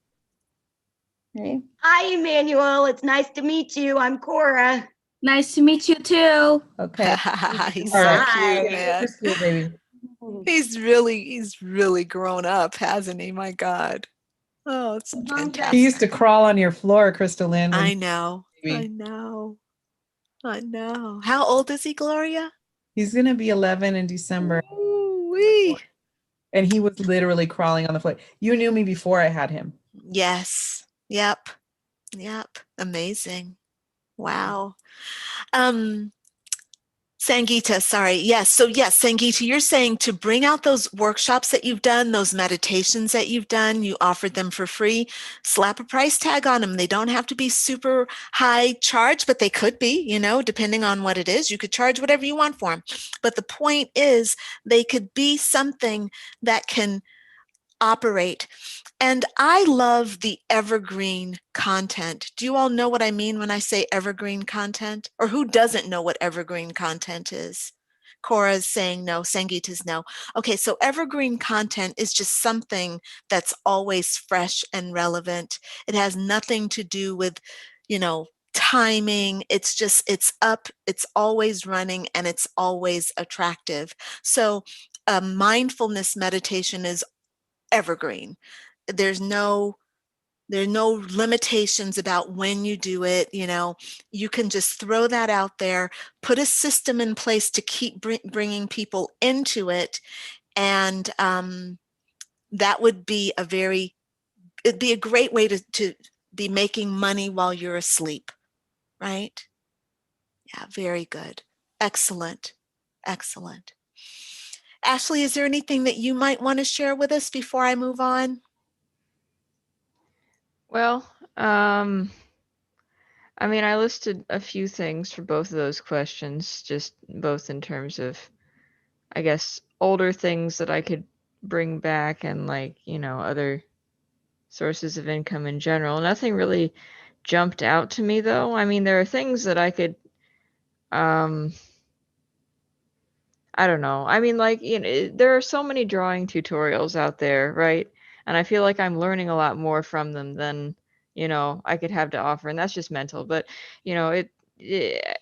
Okay. Hi, Emmanuel. It's nice to meet you. I'm Cora. Nice to meet you too. Okay. He's so cute, man. School, baby. He's really grown up, hasn't he? My God. Oh, it's fantastic. He used to crawl on your floor, Crystal Lynn. I know. I know. How old is he, Gloria? He's going to be 11 in December. Ooh-wee. And he was literally crawling on the floor. You knew me before I had him. Yes. Yep. Amazing. Wow. Sangeeta, sorry. Yes. So yes, Sangeeta, you're saying to bring out those workshops that you've done, those meditations that you've done, you offered them for free, slap a price tag on them. They don't have to be super high charge, but they could be, depending on what it is. You could charge whatever you want for them. But the point is they could be something that can operate. And I love the evergreen content. Do you all know what I mean when I say evergreen content? Or who doesn't know what evergreen content is? Cora's saying no, Sangeeta's no. Okay, so evergreen content is just something that's always fresh and relevant. It has nothing to do with, timing. It's up, it's always running, and it's always attractive. So mindfulness meditation is evergreen. There are no limitations about when you do it. You can just throw that out there, put a system in place to keep bringing people into it, and that would be it'd be a great way to be making money while you're asleep, right? Yeah, very good. Excellent. Ashley, is there anything that you might want to share with us before I move on? Well, I listed a few things for both of those questions, just both in terms of, I guess, older things that I could bring back and other sources of income in general. Nothing really jumped out to me though. There are things that I could, I don't know. There are so many drawing tutorials out there, right? And I feel like I'm learning a lot more from them than, I could have to offer. And that's just mental. But,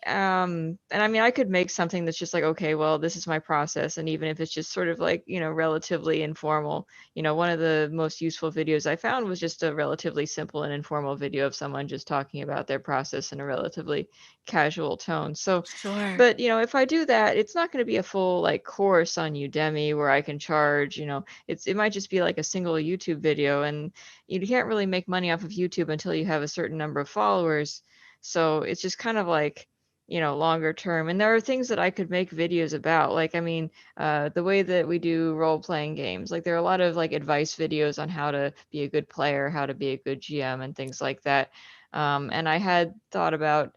and I could make something that's just like, okay, well, this is my process. And even if it's just sort of like, relatively informal, one of the most useful videos I found was just a relatively simple and informal video of someone just talking about their process in a relatively casual tone. So, sure. But, if I do that, it's not going to be a full course on Udemy where I can charge, it might just be like a single YouTube video, and you can't really make money off of YouTube until you have a certain number of followers. So it's just kind of longer term. And there are things that I could make videos about, the way that we do role-playing games. There are a lot of advice videos on how to be a good player, how to be a good GM, and things like that. And I had thought about,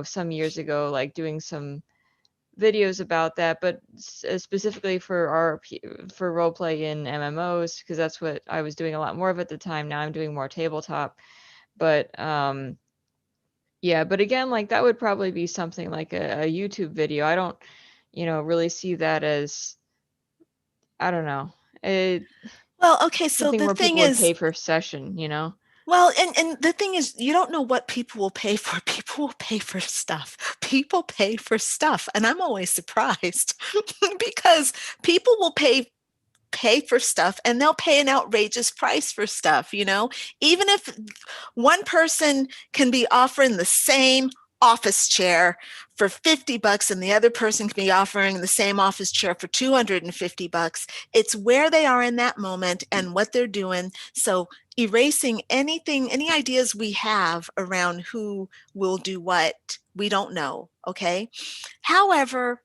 some years ago, doing some videos about that, but specifically for roleplay in MMOs, because that's what I was doing a lot more of at the time. Now I'm doing more tabletop. But yeah, but again, that would probably be something like a YouTube video. I don't, really see that as, I don't know. Well, okay, so something the where thing people would is, pay per session, Well, and the thing is, you don't know what people will pay for. People will pay for stuff. People pay for stuff. And I'm always surprised because people will pay for stuff, and they'll pay an outrageous price for stuff, even if one person can be offering the same office chair for $50 and the other person can be offering the same office chair for $250. It's where they are in that moment and what they're doing. So erasing any ideas we have around who will do what, we don't know. Okay. However,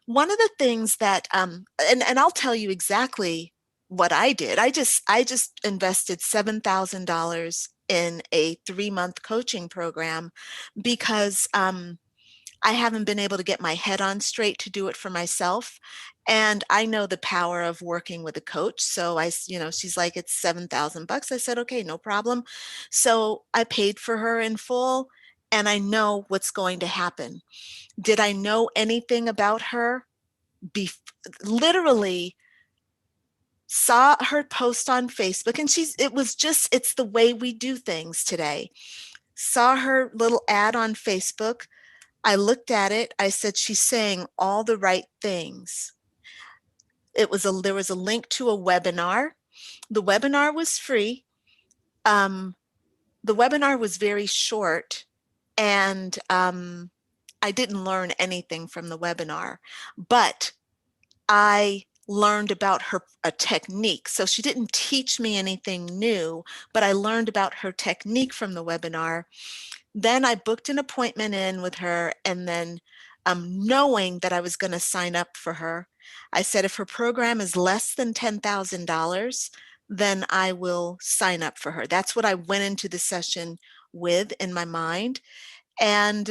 one of the things that, and I'll tell you exactly what I did. I just invested $7,000 in a 3-month coaching program because I haven't been able to get my head on straight to do it for myself. And I know the power of working with a coach. So she's like, it's $7,000. I said, okay, no problem. So I paid for her in full and I know what's going to happen. Did I know anything about her? Literally saw her post on Facebook and it's the way we do things today. Saw her little ad on Facebook. I looked at it. I said, she's saying all the right things. There was a link to a webinar. The webinar was free. The webinar was very short, and I didn't learn anything from the webinar, but I learned about a technique. So she didn't teach me anything new, but I learned about her technique from the webinar. Then I booked an appointment in with her, and then knowing that I was going to sign up for her, I said, if her program is less than $10,000, then I will sign up for her. That's what I went into the session with in my mind. And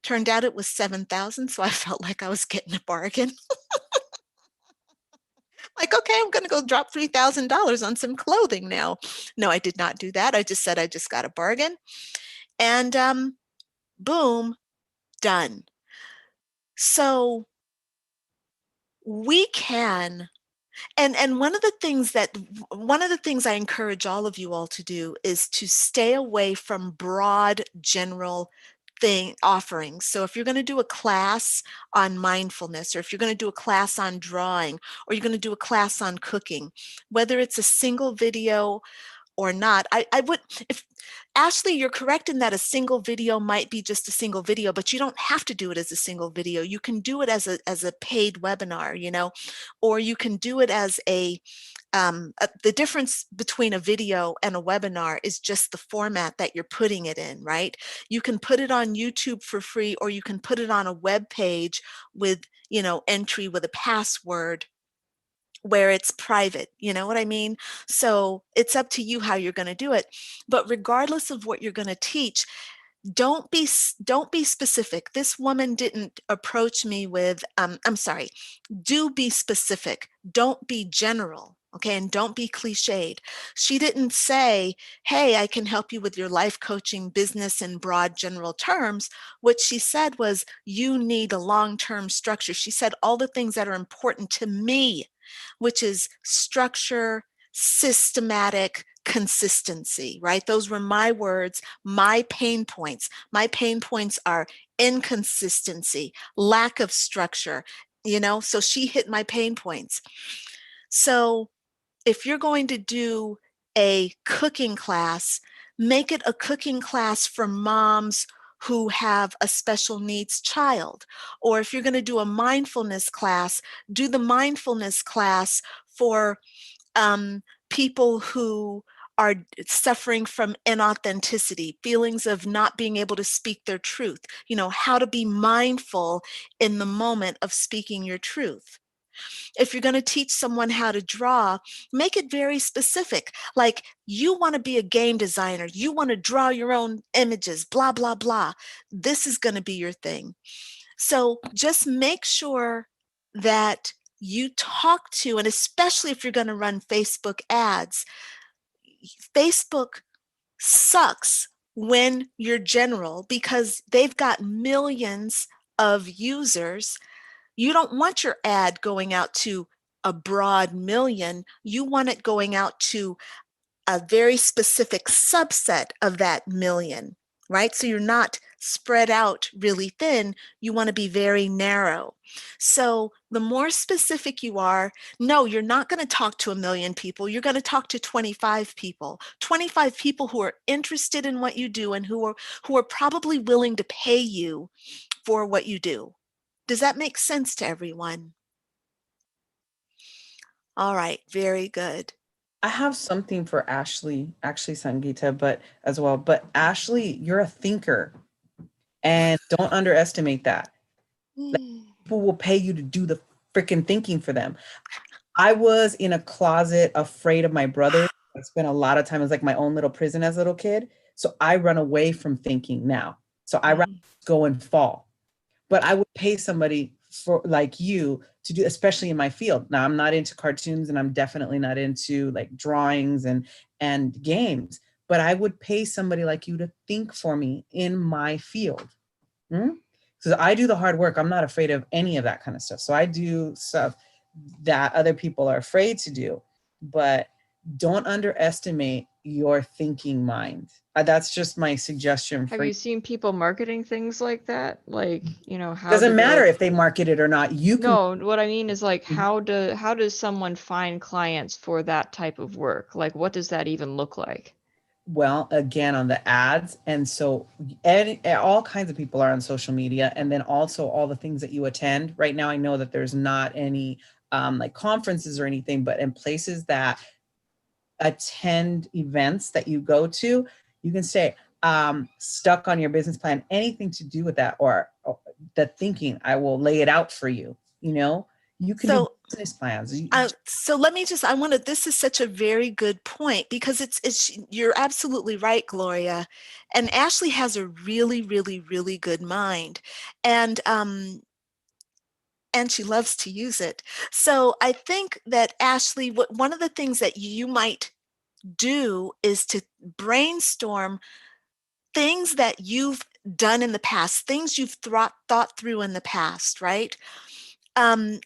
turned out it was 7,000. So I felt like I was getting a bargain. Like, okay, I'm going to go drop $3,000 on some clothing now. No, I did not do that. I just said I just got a bargain. And boom, done. So we can, and one of the things I encourage all of you all to do is to stay away from broad general offerings. So if you're going to do a class on mindfulness, or if you're going to do a class on drawing, or you're going to do a class on cooking, whether it's a single video or not, I would, if Ashley, you're correct in that a single video might be just a single video, but you don't have to do it as a single video. You can do it as a paid webinar, or you can do it as the difference between a video and a webinar is just the format that you're putting it in, right? You can put it on YouTube for free, or you can put it on a web page with, entry with a password where it's private, you know what I mean? So it's up to you how you're going to do it. But regardless of what you're going to teach, don't be specific. This woman didn't approach me with, I'm sorry, do be specific. Don't be general. Okay. And don't be cliched. She didn't say, hey, I can help you with your life coaching business in broad general terms. What she said was, you need a long-term structure. She said all the things that are important to me, which is structure, systematic, consistency, right? Those were my words, my pain points. My pain points are inconsistency, lack of structure, so she hit my pain points. So if you're going to do a cooking class, make it a cooking class for moms who have a special needs child. Or if you're going to do a mindfulness class, do the mindfulness class for people who are suffering from inauthenticity, feelings of not being able to speak their truth, how to be mindful in the moment of speaking your truth. If you're going to teach someone how to draw, make it very specific. Like, you want to be a game designer, you want to draw your own images, blah, blah, blah. This is going to be your thing. So just make sure that you talk to, and especially if you're going to run Facebook ads, Facebook sucks when you're general because they've got millions of users. You don't want your ad going out to a broad million. You want it going out to a very specific subset of that million, right? So you're not spread out really thin. You want to be very narrow. So the more specific you are, no, you're not going to talk to 1 million people. You're going to talk to 25 people who are interested in what you do and who are probably willing to pay you for what you do. Does that make sense to everyone? All right, very good. I have something for Ashley Sangeeta, but as well. But Ashley, you're a thinker, and don't underestimate that. Like, people will pay you to do the freaking thinking for them. I was in a closet afraid of my brother I spent a lot of time, it was like my own little prison as a little kid. So I run away from thinking now. So I rather go and fall. But I would pay somebody for like you to do, especially in my field. Now I'm not into cartoons and I'm definitely not into like drawings and games, but I would pay somebody like you to think for me in my field. So I do the hard work. I'm not afraid of any of that kind of stuff. So I do stuff that other people are afraid to do, but don't underestimate your thinking mind. That's just my suggestion. Have you seen people marketing things like that? Like, you know, how doesn't matter if they market it or not. You can. No, what I mean is like, how does someone find clients for that type of work? Like, what does that even look like? Well, again, on the ads. And so all kinds of people are on social media. And then also all the things that you attend. Right now, I know that there's not any like conferences or anything, but in places that attend events that you go to, you can say, stuck on your business plan, anything to do with that or the thinking, I will lay it out for you. You know, you can do business plans. So let me just, this is such a very good point because you're absolutely right, Gloria. And Ashley has a really, really, really good mind. And she loves to use it. So I think that Ashley, one of the things that you might do is to brainstorm things that you've done in the past, things you've thought through in the past, right? And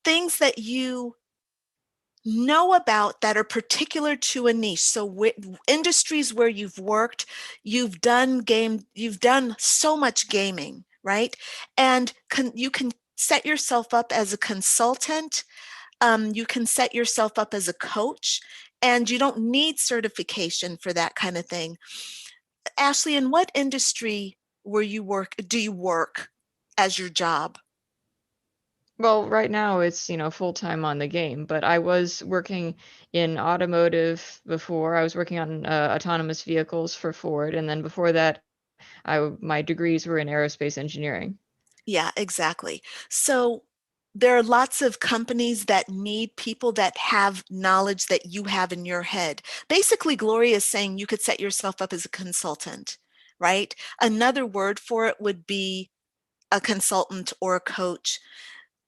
things that you know about that are particular to a niche. So industries where you've worked, you've done so much gaming, right? And you can set yourself up as a consultant. You can set yourself up as a coach, and you don't need certification for that kind of thing. Ashley, in what industry do you work as your job? Well, right now it's, full-time on the game, but I was working in automotive before. I was working on autonomous vehicles for Ford, and then before that, my degrees were in aerospace engineering. Yeah, exactly. So there are lots of companies that need people that have knowledge that you have in your head. Basically, Gloria is saying you could set yourself up as a consultant, right? Another word for it would be a consultant or a coach.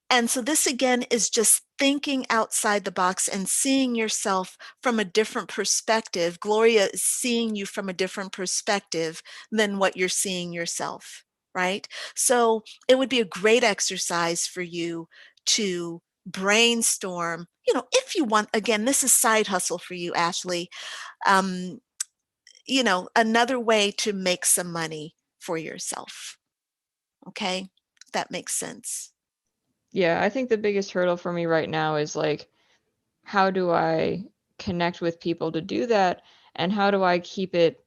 And so this again is just thinking outside the box and seeing yourself from a different perspective. Gloria is seeing you from a different perspective than what you're seeing yourself, right? So it would be a great exercise for you to brainstorm, if you want, again, this is side hustle for you, Ashley, another way to make some money for yourself. Okay, that makes sense. Yeah, I think the biggest hurdle for me right now is like, how do I connect with people to do that? And how do I keep it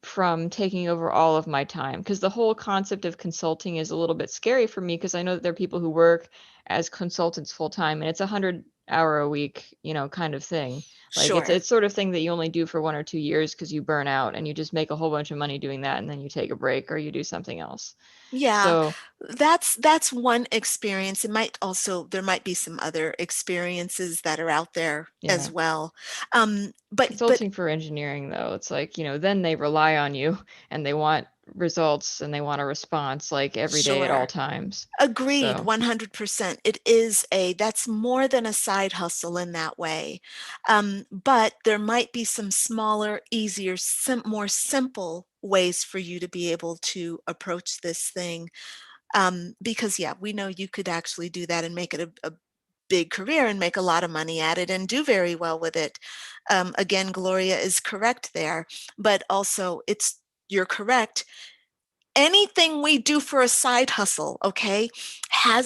from taking over all of my time? Because the whole concept of consulting is a little bit scary for me because I know that there are people who work as consultants full time and it's 100-hour a week, kind of thing. Like Sure. it's sort of thing that you only do for 1 or 2 years because you burn out and you just make a whole bunch of money doing that and then you take a break or you do something else. Yeah, So that's one experience. There might be some other experiences that are out there as well. But consulting for engineering, though, it's like, then they rely on you and they want results and they want a response like every day at all times. Agreed, 100%. That's more than a side hustle in that way. But there might be some smaller, easier, more simple ways for you to be able to approach this thing. Because we know you could actually do that and make it a big career and make a lot of money at it and do very well with it. Again, Gloria is correct there, but also you're correct. Anything we do for a side hustle, okay,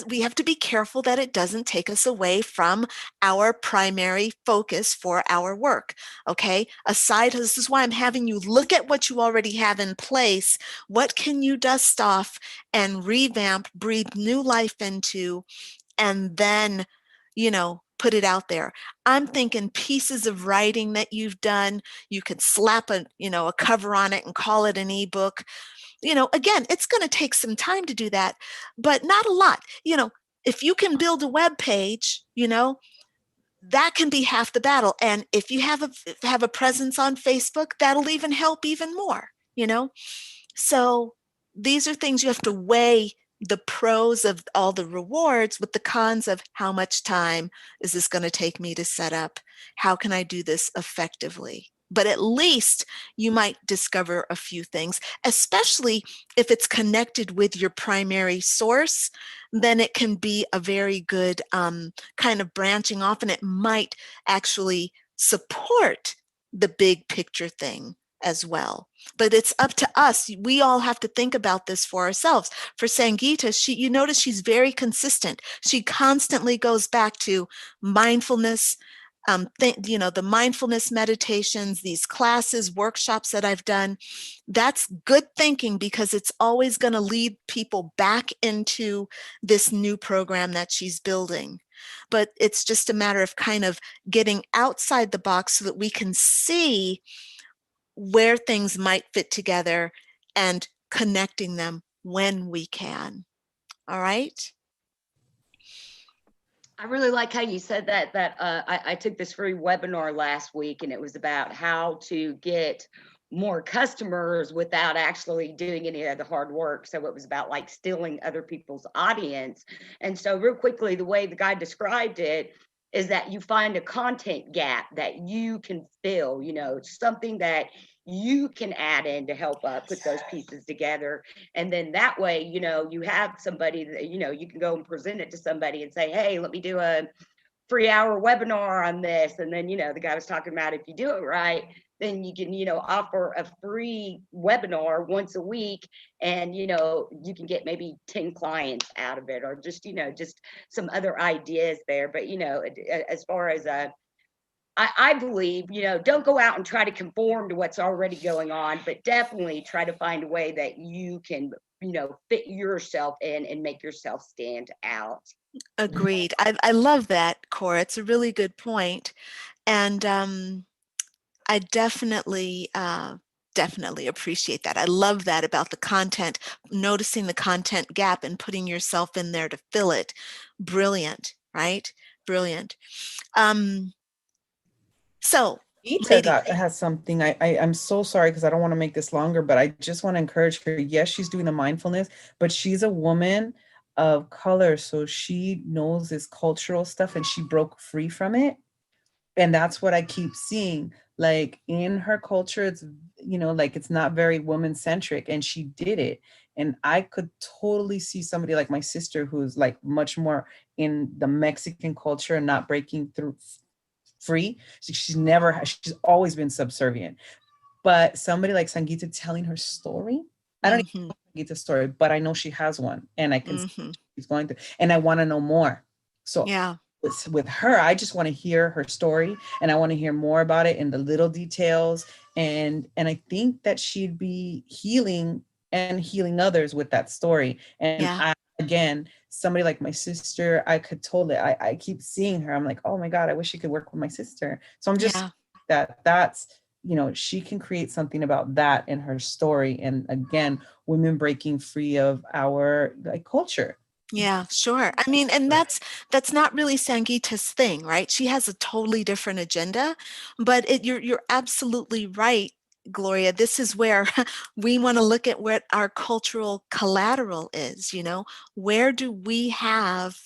we have to be careful that it doesn't take us away from our primary focus for our work, okay? This is why I'm having you look at what you already have in place. What can you dust off and revamp, breathe new life into, and then, put it out there. I'm thinking pieces of writing that you've done. You could slap a cover on it and call it an ebook. Again, it's going to take some time to do that, but not a lot. If you can build a web page, that can be half the battle. And if you have a presence on Facebook, that'll even help even more, you know? So these are things you have to weigh the pros of all the rewards with the cons of how much time is this going to take me to set up? How can I do this effectively? But at least you might discover a few things, especially if it's connected with your primary source, then it can be a very good kind of branching off, and it might actually support the big picture thing as well. But it's up to us. We all have to think about this for ourselves. For Sangeeta, you notice she's very consistent. She constantly goes back to mindfulness, the mindfulness meditations, these classes, workshops that I've done. That's good thinking, because it's always going to lead people back into this new program that she's building. But it's just a matter of kind of getting outside the box so that we can see where things might fit together and connecting them when we can. All right. I really like how you said that I took this free webinar last week, and it was about how to get more customers without actually doing any of the hard work. So it was about like stealing other people's audience. And so real quickly, the way the guy described it is that you find a content gap that you can fill, something that you can add in to help put those pieces together. And then that way, you have somebody that, you can go and present it to somebody and say, hey, let me do a 3-hour webinar on this. And then, the guy was talking about, if you do it right, then you can, offer a free webinar once a week, and, you can get maybe 10 clients out of it, or just, just some other ideas there. But, as far as I believe, don't go out and try to conform to what's already going on, but definitely try to find a way that you can, fit yourself in and make yourself stand out. Agreed. I love that, Cora. It's a really good point. And I definitely appreciate that. I love that about the content, noticing the content gap and putting yourself in there to fill it. Brilliant, right? Brilliant. So, Ita has something. I'm so sorry because I don't want to make this longer, but I just want to encourage her. Yes, she's doing the mindfulness, but she's a woman of color, so she knows this cultural stuff, and she broke free from it. And that's what I keep seeing. Like in her culture, it's, like it's not very woman centric, and she did it. And I could totally see somebody like my sister, who's like much more in the Mexican culture and not breaking through free. She's always been subservient. But somebody like Sangeeta telling her story, I don't even know Sangeeta's story, but I know she has one, and I can see she's going through, and I want to know more. So yeah, with her, I just want to hear her story, and I want to hear more about it in the little details. And I think that she'd be healing others with that story. And again, somebody like my sister, I could totally, I keep seeing her. I'm like, oh my God, I wish she could work with my sister. So I'm just that's, she can create something about that in her story. And again, women breaking free of our culture. Yeah, sure. I mean, and that's not really Sangeeta's thing, right? She has a totally different agenda, but you're absolutely right, Gloria. This is where we want to look at what our cultural collateral is, where do we have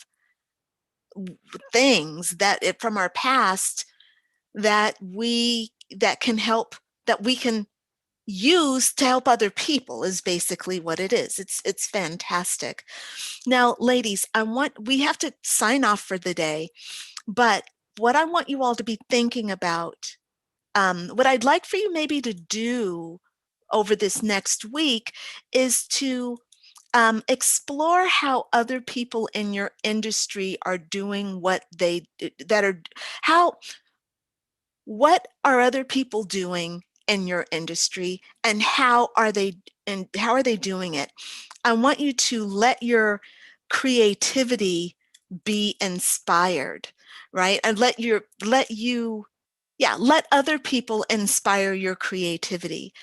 things that from our past that can help, that we can use to help other people, is basically what it is. It's fantastic. Now, ladies, we have to sign off for the day, but what I want you all to be thinking about, what I'd like for you maybe to do over this next week, is to explore how other people in your industry are doing what other people doing in your industry, and how are they doing it? I want you to let your creativity be inspired, right? And let other people inspire your creativity.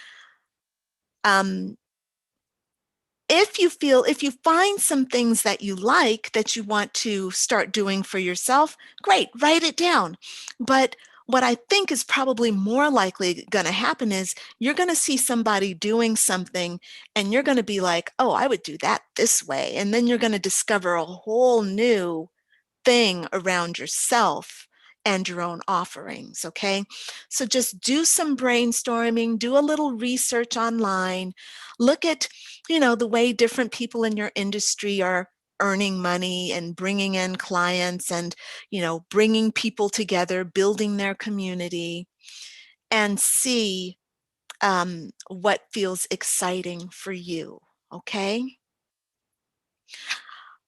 if you find some things that you like that you want to start doing for yourself, great, write it down. But what I think is probably more likely going to happen is you're going to see somebody doing something and you're going to be like, oh, I would do that this way. And then you're going to discover a whole new thing around yourself and your own offerings. Okay. So just do some brainstorming, do a little research online, look at, the way different people in your industry are earning money and bringing in clients and, bringing people together, building their community, and see what feels exciting for you. Okay.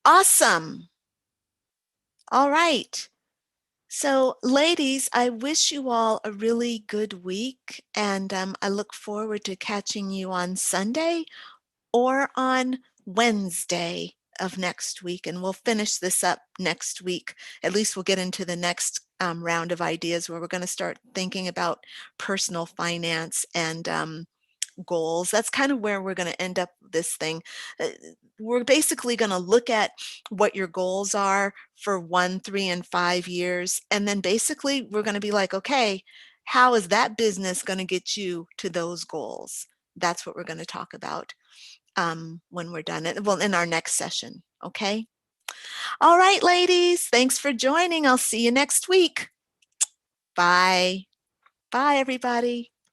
Awesome. All right. So, ladies, I wish you all a really good week, and I look forward to catching you on Sunday or on Wednesday of next week, and we'll finish this up next week. At least we'll get into the next round of ideas where we're going to start thinking about personal finance and goals. That's kind of where we're going to end up this thing. We're basically going to look at what your goals are for 1, 3, and 5 years. And then basically we're going to be like, okay, how is that business going to get you to those goals? That's what we're going to talk about when we're done. Well, in our next session. Okay. All right, ladies. Thanks for joining. I'll see you next week. Bye. Bye, everybody.